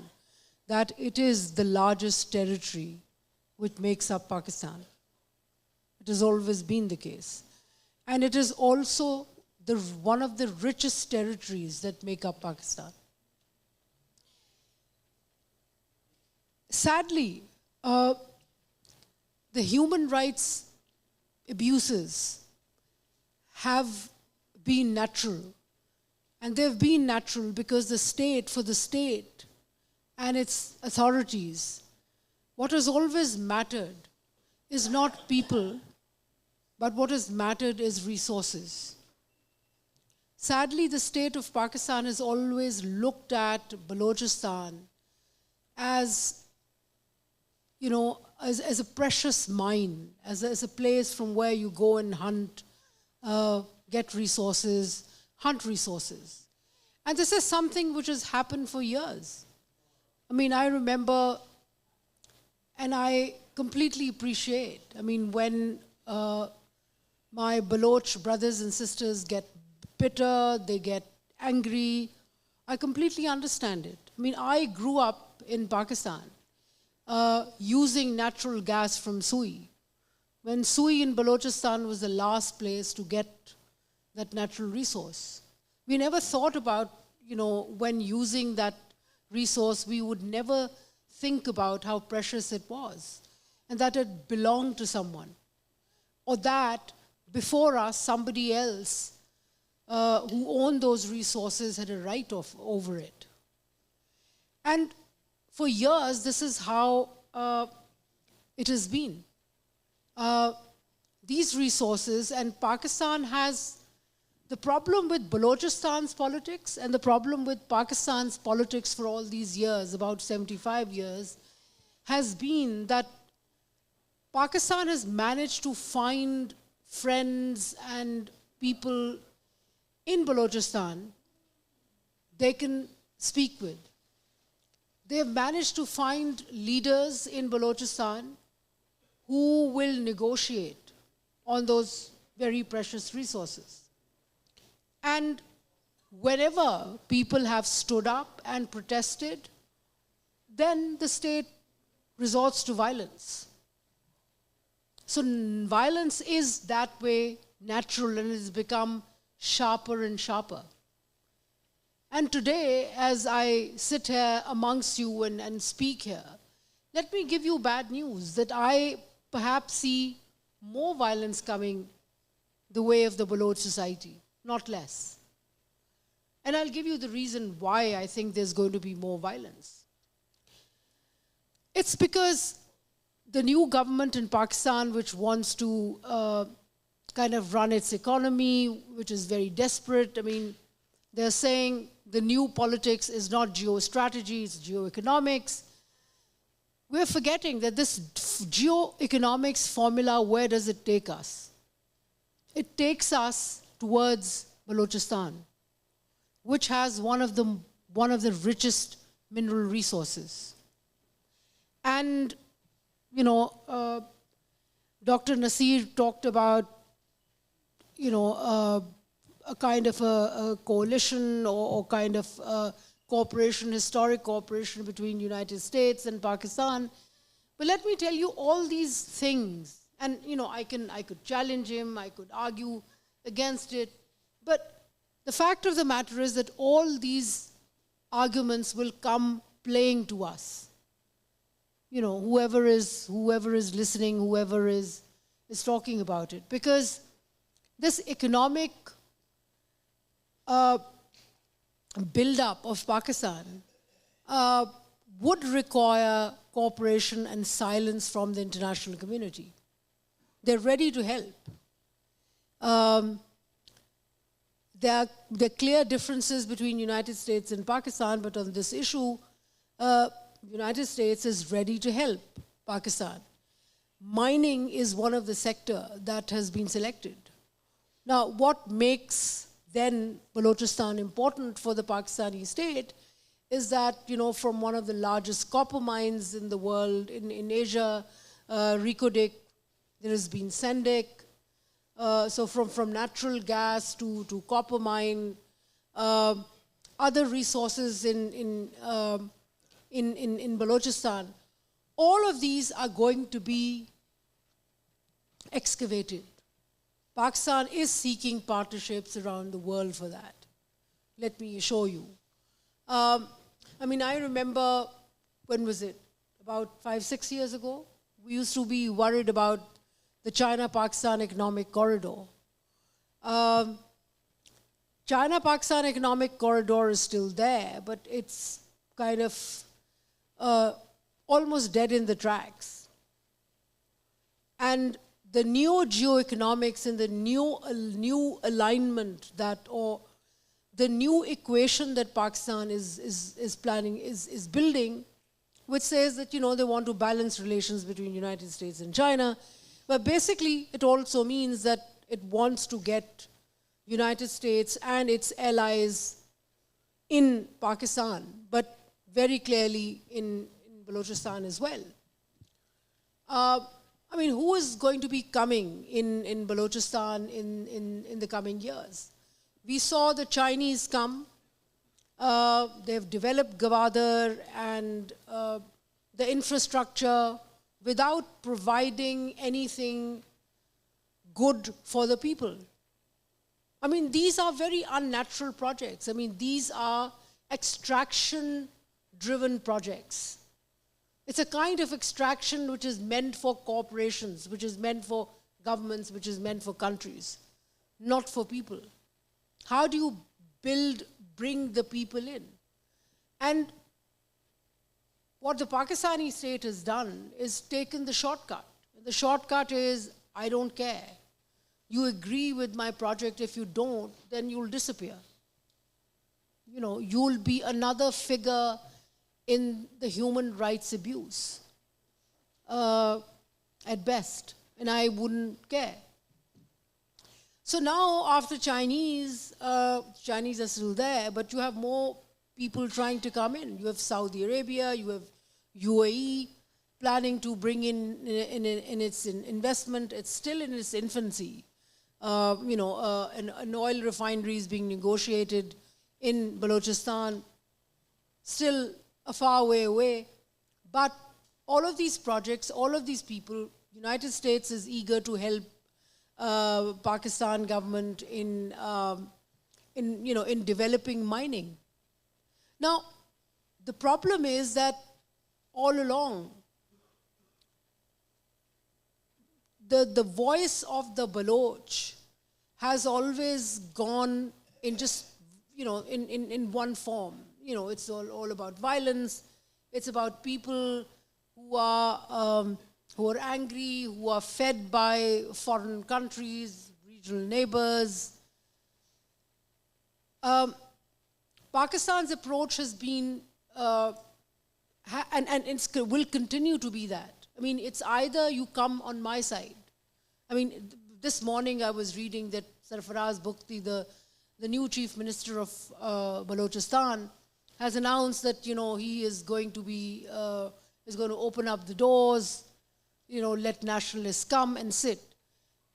that it is the largest territory which makes up Pakistan. It has always been the case. And it is also one of the richest territories that make up Pakistan. Sadly, the human rights abuses have been natural. And they've been natural because for the state and its authorities, what has always mattered is not people, but what has mattered is resources. Sadly, the state of Pakistan has always looked at Balochistan as, as a precious mine, as a place from where you go and hunt, get resources, hunt resources. And this is something which has happened for years. I remember, and I completely appreciate, when my Baloch brothers and sisters get bitter, they get angry, I completely understand it. I grew up in Pakistan using natural gas from Sui, when Sui in Balochistan was the last place to get that natural resource. We never thought about, when using that resource, we would never think about how precious it was and that it belonged to someone, or that before us, somebody else who owned those resources had a right over it. And for years, this is how it has been. These resources, and Pakistan has the problem with Balochistan's politics and the problem with Pakistan's politics for all these years, about 75 years, has been that Pakistan has managed to find friends and people in Balochistan they can speak with. They have managed to find leaders in Balochistan who will negotiate on those very precious resources. And whenever people have stood up and protested, then the state resorts to violence. So violence is that way natural and has become sharper and sharper. And today, as I sit here amongst you and speak here, let me give you bad news that I perhaps see more violence coming the way of the Baloch society, not less. And I'll give you the reason why I think there's going to be more violence. It's because the new government in Pakistan, which wants to kind of run its economy, which is very desperate, they're saying the new politics is not geostrategy, it's geoeconomics. We're forgetting that this geoeconomics formula, where does it take us? It takes us towards Balochistan, which has one of the richest mineral resources. And, Dr. Nasir talked about, a kind of a coalition or kind of cooperation, historic cooperation between United States and Pakistan. But let me tell you all these things, and I could challenge him, I could argue against it, but the fact of the matter is that all these arguments will come playing to us. Whoever is listening, whoever is talking about it, because this economic build-up of Pakistan would require cooperation and silence from the international community. They're ready to help. There are clear differences between the United States and Pakistan, but on this issue, the United States is ready to help Pakistan. Mining is one of the sectors that has been selected. Now, what makes then Balochistan important for the Pakistani state is that, from one of the largest copper mines in the world, in Asia, Rikodik, there has been Sendik. So from natural gas to copper mine, other resources in Balochistan, all of these are going to be excavated. Pakistan is seeking partnerships around the world for that. Let me assure you. I remember, when was it? About 5-6 years ago, we used to be worried about the China-Pakistan economic corridor. China-Pakistan economic corridor is still there, but it's kind of almost dead in the tracks. And the new geoeconomics and the new alignment or the new equation that Pakistan is building, which says that, they want to balance relations between United States and China. But basically, it also means that it wants to get United States and its allies in Pakistan, but very clearly in Balochistan as well. Who is going to be coming in Balochistan in the coming years? We saw the Chinese come. They've developed Gwadar and the infrastructure without providing anything good for the people. These are very unnatural projects. These are extraction-driven projects. It's a kind of extraction which is meant for corporations, which is meant for governments, which is meant for countries, not for people. How do you bring the people in? And what the Pakistani state has done is taken the shortcut. The shortcut is, I don't care. You agree with my project. If you don't, then you'll disappear. You'll be another figure in the human rights abuse, at best, and I wouldn't care. So now, after Chinese are still there, but you have more people trying to come in. You have Saudi Arabia, you have UAE planning to bring in its investment. It's still in its infancy. An oil refinery is being negotiated in Balochistan, still a far way away. But all of these projects, all of these people, United States is eager to help Pakistan government in developing mining. Now, the problem is that all along, the voice of the Baloch has always gone in just, in one form. It's all about violence. It's about people who are angry, who are fed by foreign countries, regional neighbors. Pakistan's approach has been, and it will continue to be that. It's either you come on my side. This morning I was reading that Sarfaraz Bugti, the new chief minister of Balochistan, has announced that he is going to open up the doors, let nationalists come and sit.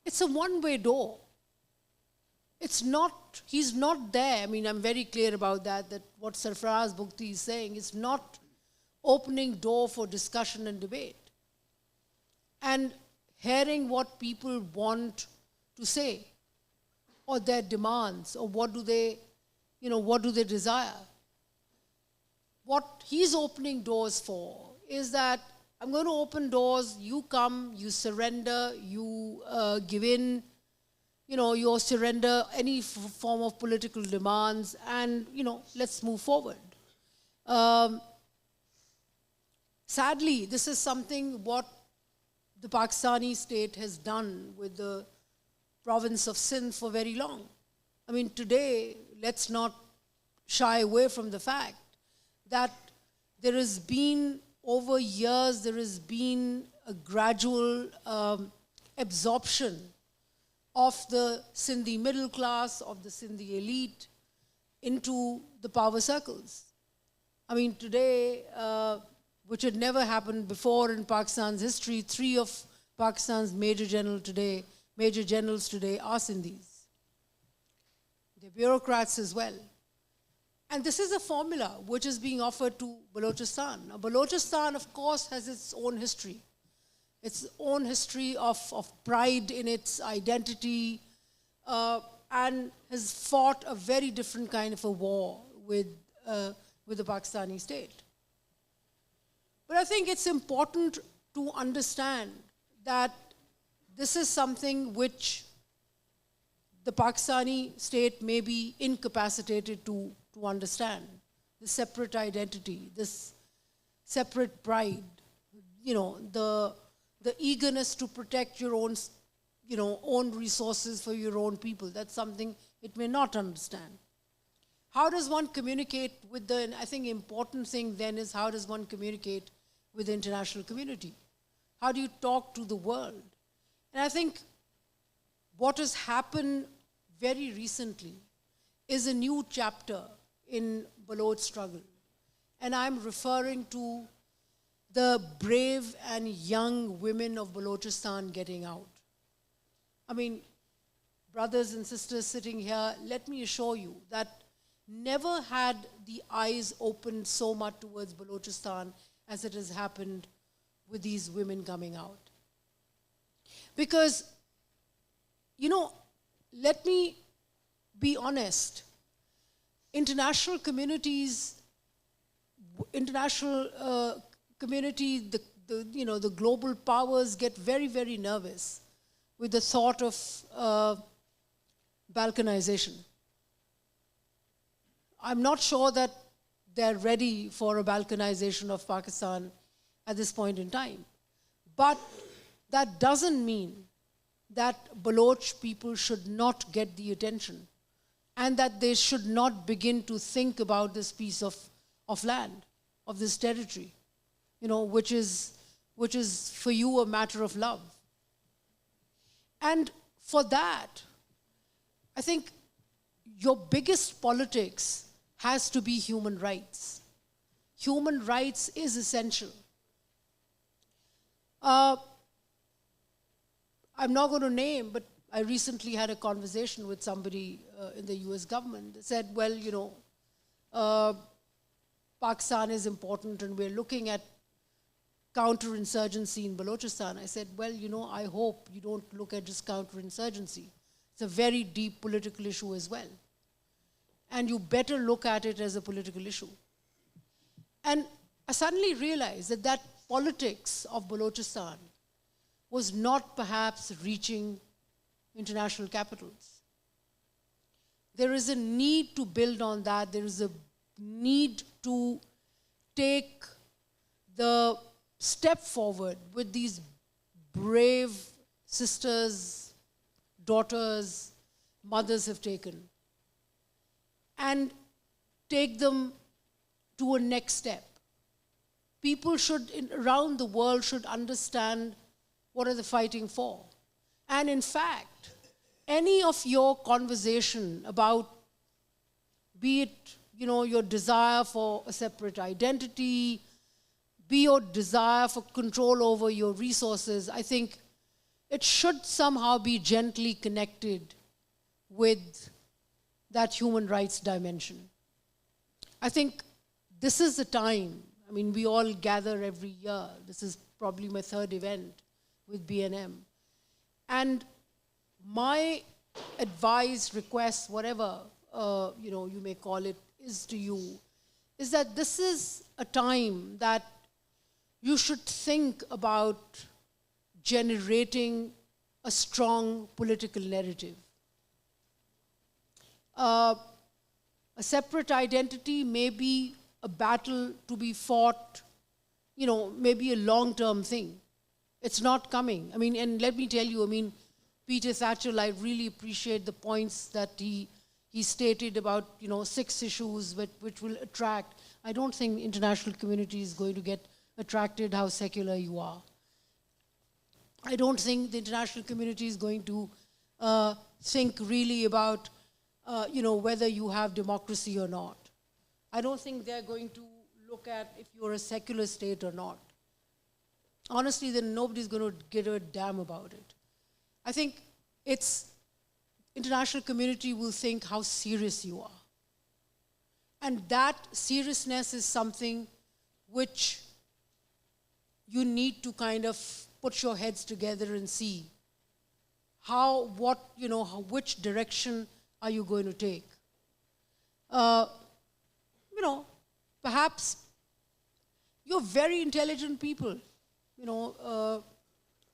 It's a one-way door. He's not there. I'm very clear about that what Sarfaraz Bugti is saying is not opening door for discussion and debate. And hearing what people want to say, or their demands, or what do they desire. What he's opening doors for is that I'm going to open doors, you come, you surrender, you give in, you surrender any form of political demands, and, let's move forward. Sadly, this is something what the Pakistani state has done with the province of Sindh for very long. Today, let's not shy away from the fact that there has been, over years, there has been a gradual absorption of the Sindhi middle class, of the Sindhi elite, into the power circles. I mean, today, which had never happened before in Pakistan's history, 3 of Pakistan's major generals today are Sindhis. They're bureaucrats as well. And this is a formula which is being offered to Balochistan. Now, Balochistan, of course, has its own history. Its own history of pride in its identity, and has fought a very different kind of a war with the Pakistani state. But I think it's important to understand that this is something which the Pakistani state may be incapacitated to understand. The separate identity, this separate pride, the eagerness to protect your own, own resources for your own people. That's something it may not understand. How does one communicate with and I think important thing then is how does one communicate with the international community? How do you talk to the world? And I think what has happened very recently is a new chapter in Baloch struggle. And I'm referring to the brave and young women of Balochistan getting out. I mean, brothers and sisters sitting here, let me assure you that never had the eyes opened so much towards Balochistan as it has happened with these women coming out. Because, let me be honest, international community, the global powers get very, very nervous with the thought of balkanization. I'm not sure that they're ready for a balkanization of Pakistan at this point in time. But that doesn't mean that Baloch people should not get the attention and that they should not begin to think about this piece of land, of this territory, which is for you a matter of love. And for that, I think your biggest politics has to be human rights. Human rights is essential. I'm not going to name, but I recently had a conversation with somebody in the US government. They said, well, Pakistan is important and we're looking at counterinsurgency in Balochistan. I said, well, I hope you don't look at just counterinsurgency. It's a very deep political issue as well. And you better look at it as a political issue. And I suddenly realized that politics of Balochistan was not perhaps reaching international capitals. There is a need to build on that. There is a need to take the step forward with these brave sisters, daughters, mothers have taken, and take them to a next step. People around the world should understand what are they fighting for. And in fact, any of your conversation about, be it, your desire for a separate identity, be your desire for control over your resources, I think it should somehow be gently connected with that human rights dimension. I think this is the time. I mean, we all gather every year. This is probably my 3rd event with BNM. And my advice, request, whatever you may call it, is to you, is that this is a time that you should think about generating a strong political narrative. A separate identity may be a battle to be fought, maybe a long-term thing. It's not coming. I mean, and let me tell you, Peter Tatchell, I really appreciate the points that he stated about, 6 issues which will attract. I don't think the international community is going to get attracted how secular you are. I don't think the international community is going to think really about, whether you have democracy or not. I don't think they're going to look at if you're a secular state or not. Honestly, then nobody's going to give a damn about it. I think international community will think how serious you are. And that seriousness is something which you need to kind of put your heads together and see which direction are you going to take. Perhaps you're very intelligent people,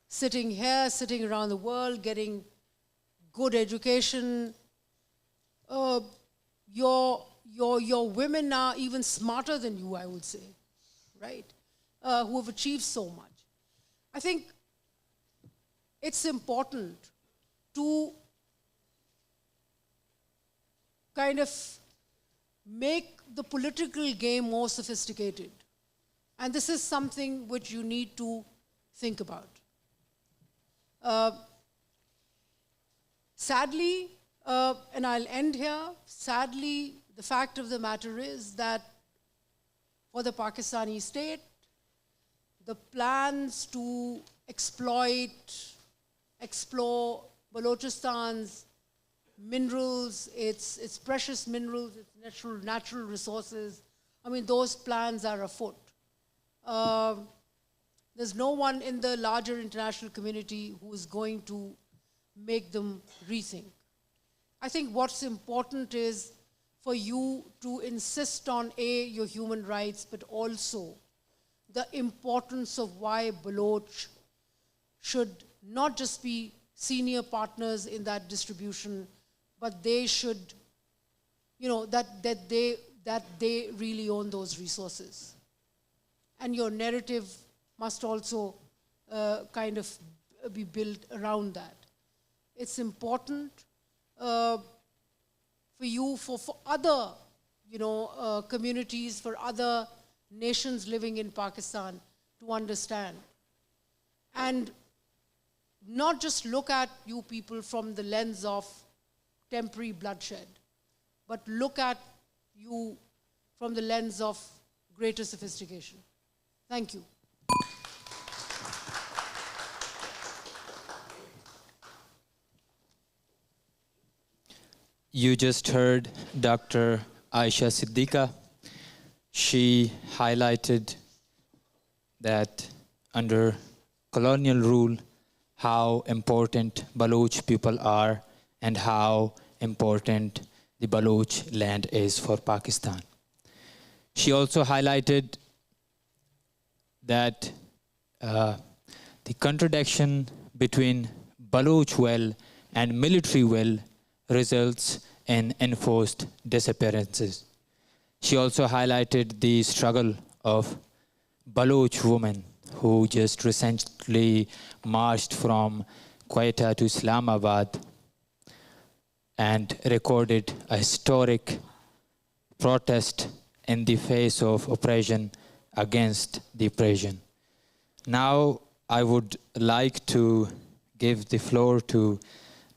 sitting here, sitting around the world, getting good education. Your women are even smarter than you, I would say, right? Who have achieved so much. I think it's important to kind of make the political game more sophisticated. And this is something which you need to think about. Sadly, and I'll end here, sadly, the fact of the matter is that for the Pakistani state, the plans to explore Balochistan's minerals, its precious minerals, its natural resources, those plans are afoot. There's no one in the larger international community who is going to make them rethink. I think what's important is for you to insist on your human rights, but also the importance of why Baloch should not just be senior partners in that distribution, but they should, that they really own those resources. And your narrative must also kind of be built around that. It's important for you, for other, communities, for other nations living in Pakistan to understand. And not just look at you people from the lens of temporary bloodshed, but look at you from the lens of greater sophistication. Thank you. You just heard Dr. Aisha Siddiqa. She highlighted that under colonial rule, how important Baloch people are and how important the Baloch land is for Pakistan. She also highlighted that the contradiction between Baloch will and military will results in enforced disappearances. She also highlighted the struggle of Baloch women who just recently marched from Quetta to Islamabad and recorded a historic protest in the face of oppression against the oppression. Now I would like to give the floor to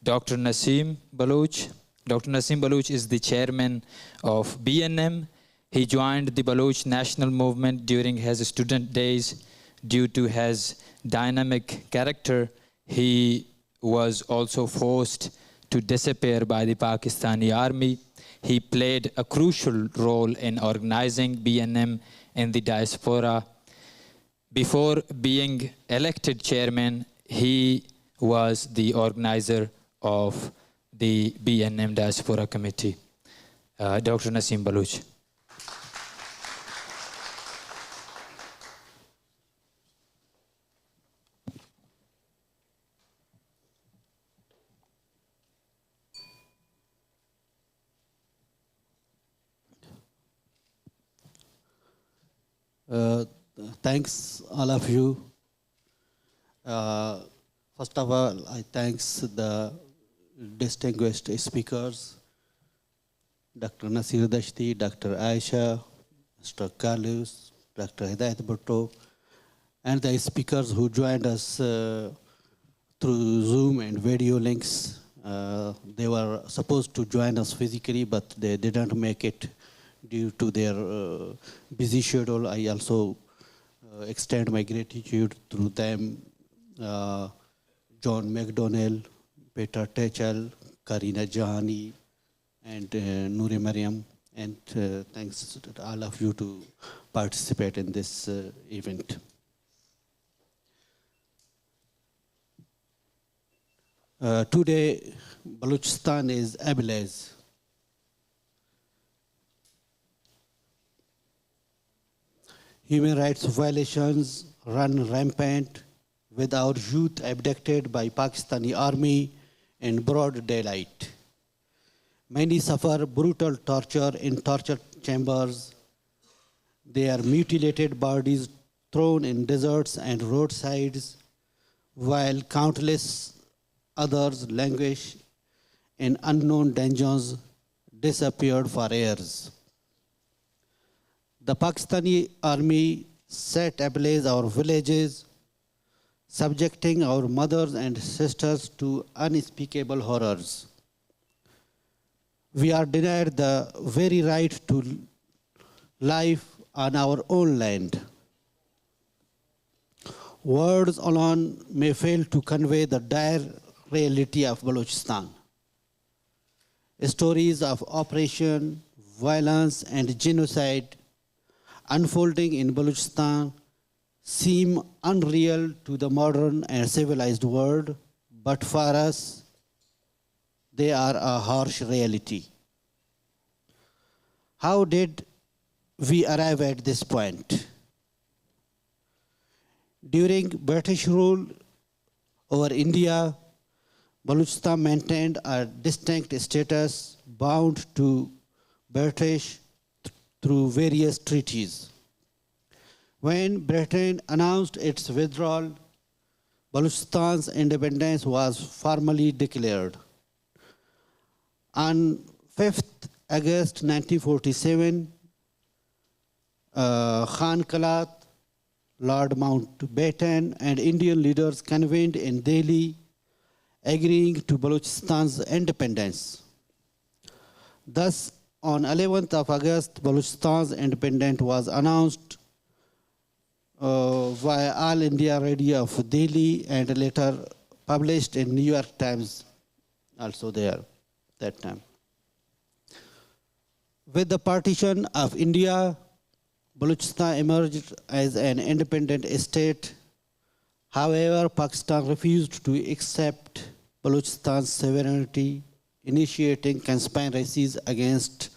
Dr. Naseem Baloch. Dr. Naseem Baloch is the chairman of BNM. He joined the Baloch National Movement during his student days. Due to his dynamic character, he was also forced to disappear by the Pakistani army. He played a crucial role in organizing BNM in the diaspora. Before being elected chairman, he was the organizer of the BNM Diaspora Committee. Dr. Naseem Baloch. Thanks all of you. First of all, I thanks the distinguished speakers, Dr. Nasir Dashti, Dr. Aisha, Mr. Carlos, Dr. Hiyat Bugti, and the speakers who joined us through Zoom and video links. They were supposed to join us physically, but they didn't make it due to their busy schedule. I also extend my gratitude through them, John McDonnell, Peter Tatchell, Karina Jani, and Nouri Mariam. And thanks to all of you to participate in this event. Today, Balochistan is ablaze. Human rights violations run rampant, with our youth abducted by Pakistani army in broad daylight. Many suffer brutal torture in torture chambers. Their mutilated bodies thrown in deserts and roadsides, while countless others languish in unknown dungeons, disappeared for years. The Pakistani army set ablaze our villages, subjecting our mothers and sisters to unspeakable horrors. We are denied the very right to life on our own land. Words alone may fail to convey the dire reality of Balochistan. Stories of oppression, violence, and genocide unfolding in Balochistan seem unreal to the modern and civilized world, but for us, they are a harsh reality. How did we arrive at this point? During British rule over India, Balochistan maintained a distinct status bound to British through various treaties. When Britain announced its withdrawal, Balochistan's independence was formally declared. On 5th August 1947, Khan Kalat, Lord Mountbatten, and Indian leaders convened in Delhi, agreeing to Balochistan's independence. Thus, on 11th of August, Balochistan's independence was announced via All India Radio of Delhi and later published in New York Times, also there that time. With the partition of India, Balochistan emerged as an independent state. However, Pakistan refused to accept Balochistan's sovereignty, initiating conspiracies against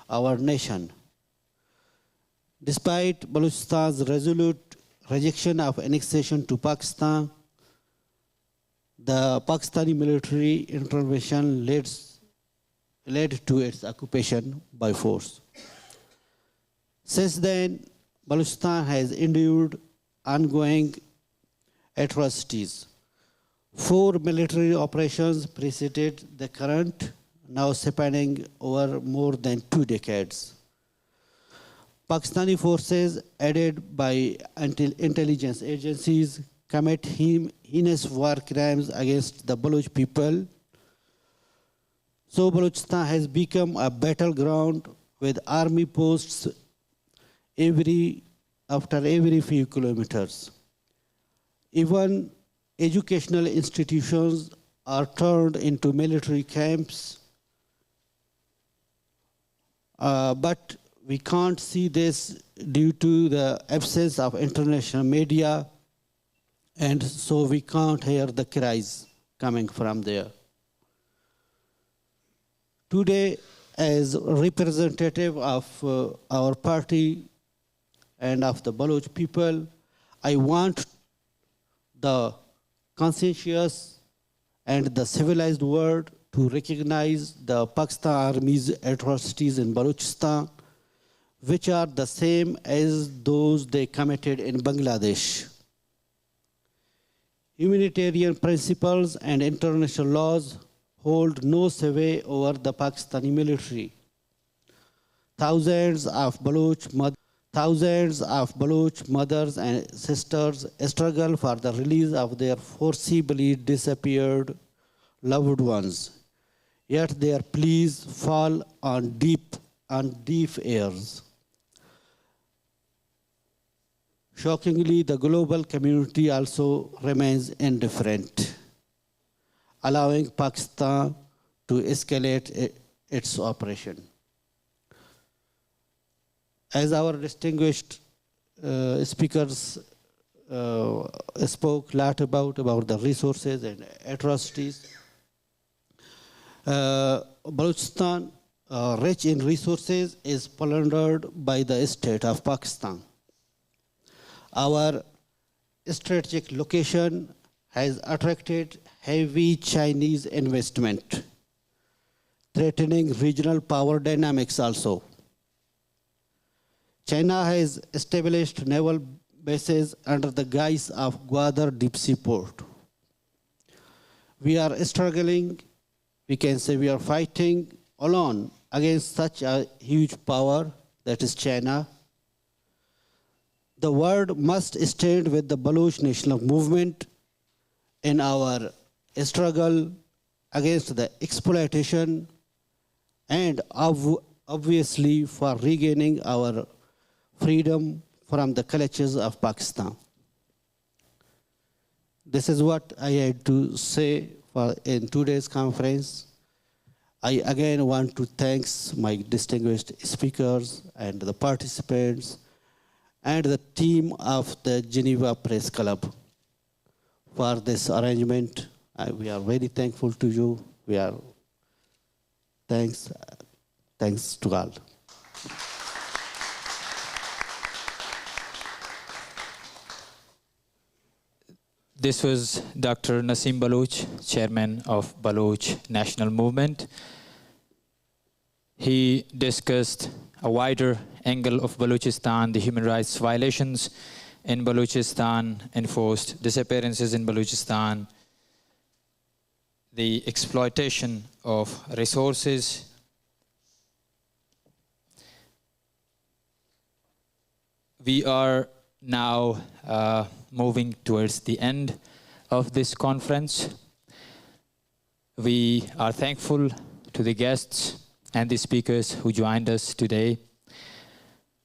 our nation. Despite Balochistan's resolute rejection of annexation to Pakistan, the Pakistani military intervention led to its occupation by force. Since then, Balochistan has endured ongoing atrocities. 4 military operations preceded the current, now spanning over more than 2 decades. Pakistani forces, aided by intelligence agencies, commit heinous war crimes against the Baloch people. So Balochistan has become a battleground with army posts after every few kilometers. Even educational institutions are turned into military camps, but we can't see this due to the absence of international media, and so we can't hear the cries coming from there. Today, as representative of our party and of the Baloch people, I want the conscientious and the civilized world to recognize the Pakistan Army's atrocities in Balochistan, which are the same as those they committed in Bangladesh. Humanitarian principles and international laws hold no sway over the Pakistani military. Thousands of Baloch mothers and sisters struggle for the release of their forcibly disappeared loved ones, yet their pleas fall on deaf ears. Shockingly, the global community also remains indifferent, allowing Pakistan to escalate its operation. As our distinguished speakers spoke a lot about the resources and atrocities, Balochistan, rich in resources, is plundered by the state of Pakistan. Our strategic location has attracted heavy Chinese investment, threatening regional power dynamics also. China has established naval bases under the guise of Gwadar deep sea port. We are struggling, we can say we are fighting alone against such a huge power that is China. The world must stand with the Baloch National Movement in our struggle against the exploitation and obviously for regaining our freedom from the clutches of Pakistan. This is what I had to say in today's conference. I again want to thank my distinguished speakers and the participants and the team of the Geneva Press Club for this arrangement. We are very thankful to you. Thanks to all. This was Dr. Naseem Baloch, Chairman of Baloch National Movement. He discussed a wider angle of Balochistan, the human rights violations in Balochistan, enforced disappearances in Balochistan, the exploitation of resources, we are now moving towards the end of this conference. We are thankful to the guests and the speakers who joined us today.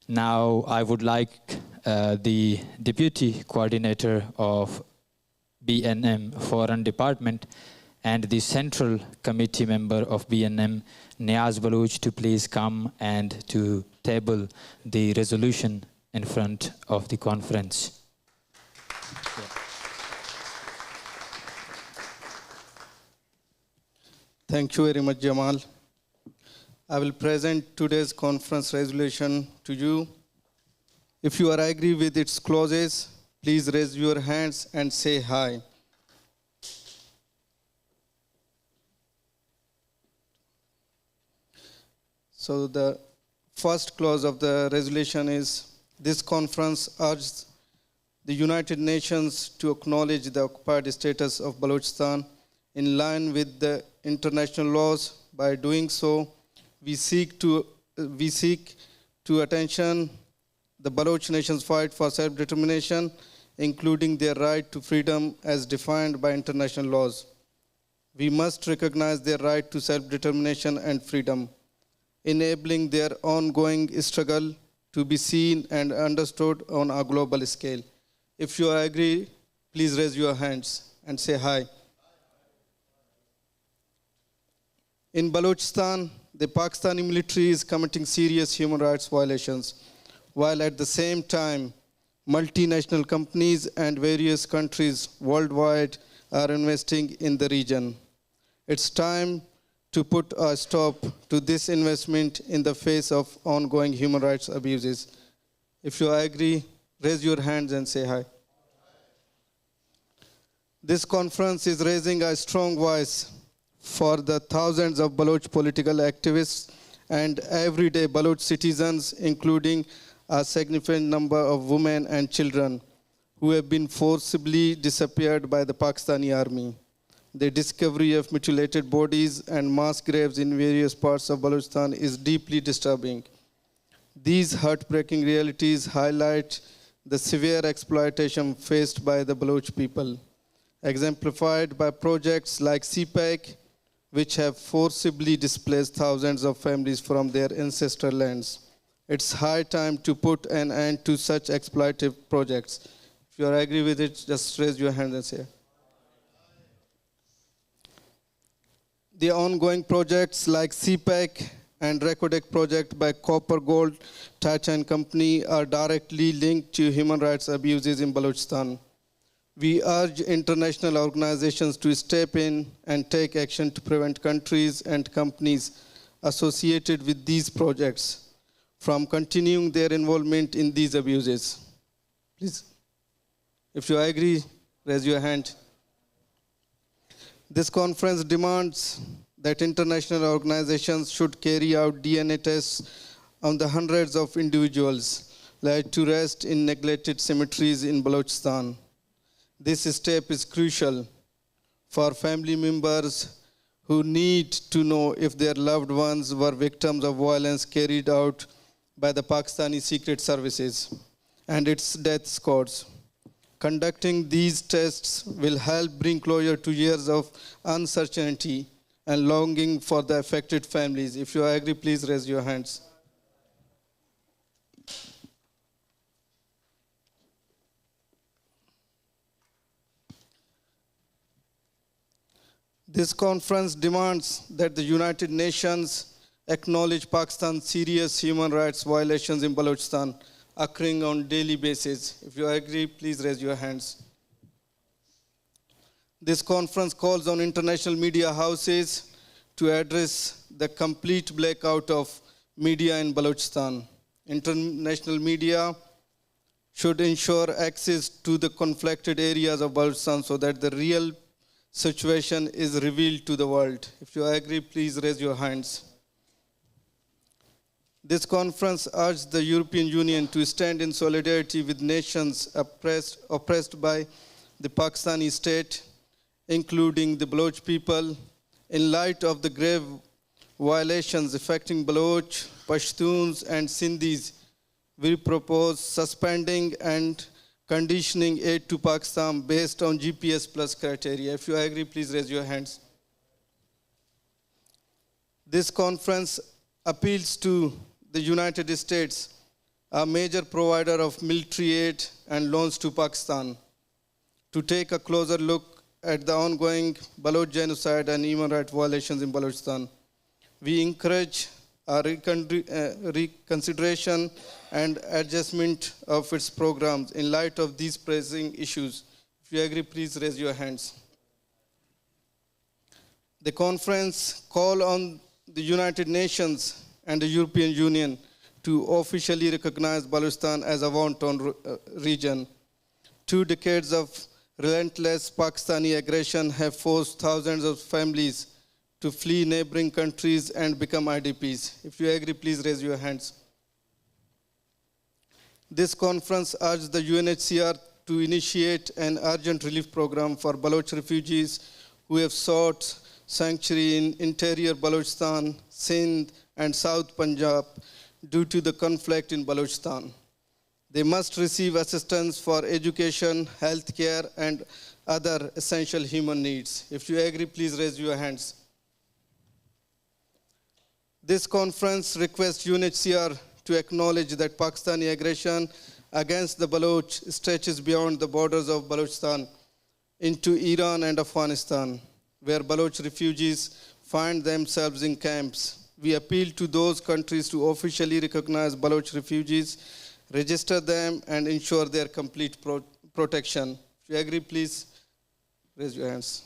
Now I would like the Deputy Coordinator of BNM Foreign Department and the Central Committee member of BNM, Niaz Baloch, to please come and to table the resolution in front of the conference. Thank you very much, Jamal. I will present today's conference resolution to you. If you are agree with its clauses, please raise your hands and say hi. So the first clause of the resolution is, this conference urges the United Nations to acknowledge the occupied status of Balochistan in line with the international laws. By doing so, we seek to attention the Baloch nation's fight for self-determination, including their right to freedom as defined by international laws. We must recognize their right to self-determination and freedom, enabling their ongoing struggle to be seen and understood on a global scale. If you agree, please raise your hands and say hi. In Balochistan, the Pakistani military is committing serious human rights violations, while at the same time, multinational companies and various countries worldwide are investing in the region. It's time to put a stop to this investment in the face of ongoing human rights abuses. If you agree, raise your hands and say hi. This conference is raising a strong voice for the thousands of Baloch political activists and everyday Baloch citizens, including a significant number of women and children who have been forcibly disappeared by the Pakistani army. The discovery of mutilated bodies and mass graves in various parts of Balochistan is deeply disturbing. These heartbreaking realities highlight the severe exploitation faced by the Baloch people, exemplified by projects like CPEC, which have forcibly displaced thousands of families from their ancestral lands. It's high time to put an end to such exploitative projects. If you agree with it, just raise your hand and say. The ongoing projects like CPEC and Recodec project by Copper Gold, Tatchell and Company are directly linked to human rights abuses in Balochistan. We urge international organizations to step in and take action to prevent countries and companies associated with these projects from continuing their involvement in these abuses. Please, if you agree, raise your hand. This conference demands that international organizations should carry out DNA tests on the hundreds of individuals laid to rest in neglected cemeteries in Balochistan. This step is crucial for family members who need to know if their loved ones were victims of violence carried out by the Pakistani Secret Services and its death squads. Conducting these tests will help bring closure to years of uncertainty and longing for the affected families. If you agree, please raise your hands. This conference demands that the United Nations acknowledge Pakistan's serious human rights violations in Balochistan occurring on a daily basis. If you agree, please raise your hands. This conference calls on international media houses to address the complete blackout of media in Balochistan. International media should ensure access to the conflicted areas of Balochistan so that the real situation is revealed to the world. If you agree, please raise your hands. This conference urged the European Union to stand in solidarity with nations oppressed by the Pakistani state, including the Baloch people, in light of the grave violations affecting Baloch, Pashtuns, and Sindhis. We propose suspending and conditioning aid to Pakistan based on GPS plus criteria. If you agree, please raise your hands. This conference appeals to the United States, a major provider of military aid and loans to Pakistan, to take a closer look at the ongoing Baloch genocide and human rights violations in Balochistan. We encourage a reconsideration and adjustment of its programs in light of these pressing issues. If you agree, please raise your hands. The conference calls on the United Nations and the European Union to officially recognize Balochistan as a war-torn region. 2 decades of relentless Pakistani aggression have forced thousands of families to flee neighboring countries and become IDPs. If you agree, please raise your hands. This conference urged the UNHCR to initiate an urgent relief program for Baloch refugees who have sought sanctuary in interior Balochistan, Sindh, and South Punjab due to the conflict in Balochistan. They must receive assistance for education, healthcare, and other essential human needs. If you agree, please raise your hands. This conference requests UNHCR to acknowledge that Pakistani aggression against the Baloch stretches beyond the borders of Balochistan into Iran and Afghanistan, where Baloch refugees find themselves in camps. We appeal to those countries to officially recognize Baloch refugees, register them, and ensure their complete protection. If you agree, please raise your hands.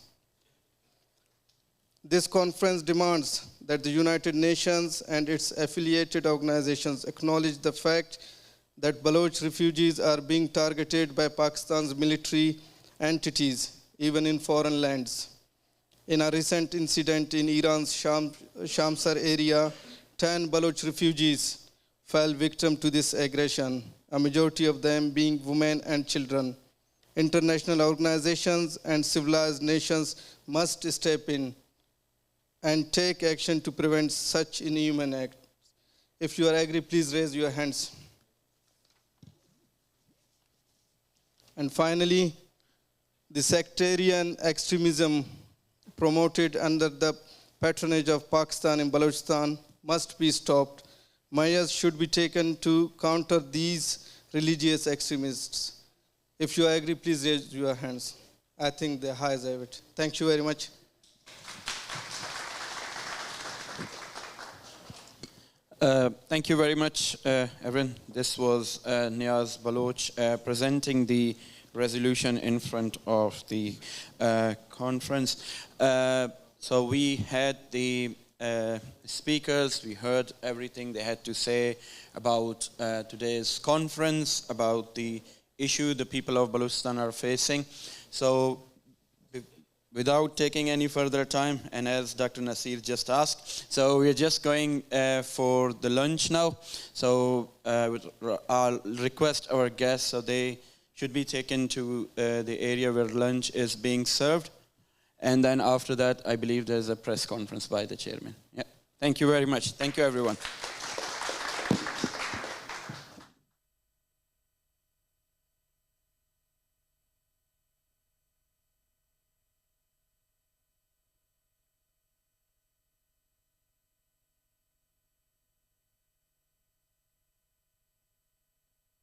This conference demands that the United Nations and its affiliated organizations acknowledge the fact that Baloch refugees are being targeted by Pakistan's military entities, even in foreign lands. In a recent incident in Iran's Shamsar area, 10 Baloch refugees fell victim to this aggression, a majority of them being women and children. International organizations and civilized nations must step in and take action to prevent such inhuman acts. If you are agree, please raise your hands. And finally, the sectarian extremism promoted under the patronage of Pakistan in Balochistan must be stopped. Measures should be taken to counter these religious extremists. If you agree, please raise your hands. I think the ayes have it. Thank you very much. Thank you very much, everyone. This was Niaz Baloch presenting the resolution in front of the conference. So we had the speakers, we heard everything they had to say about today's conference, about the issue the people of Balochistan are facing. So without taking any further time, and as Dr. Nasir just asked, so we're just going for the lunch now. So I'll request our guests, so they should be taken to the area where lunch is being served. And then after that, I believe there's a press conference by the chairman. Yeah. Thank you very much. Thank you, everyone.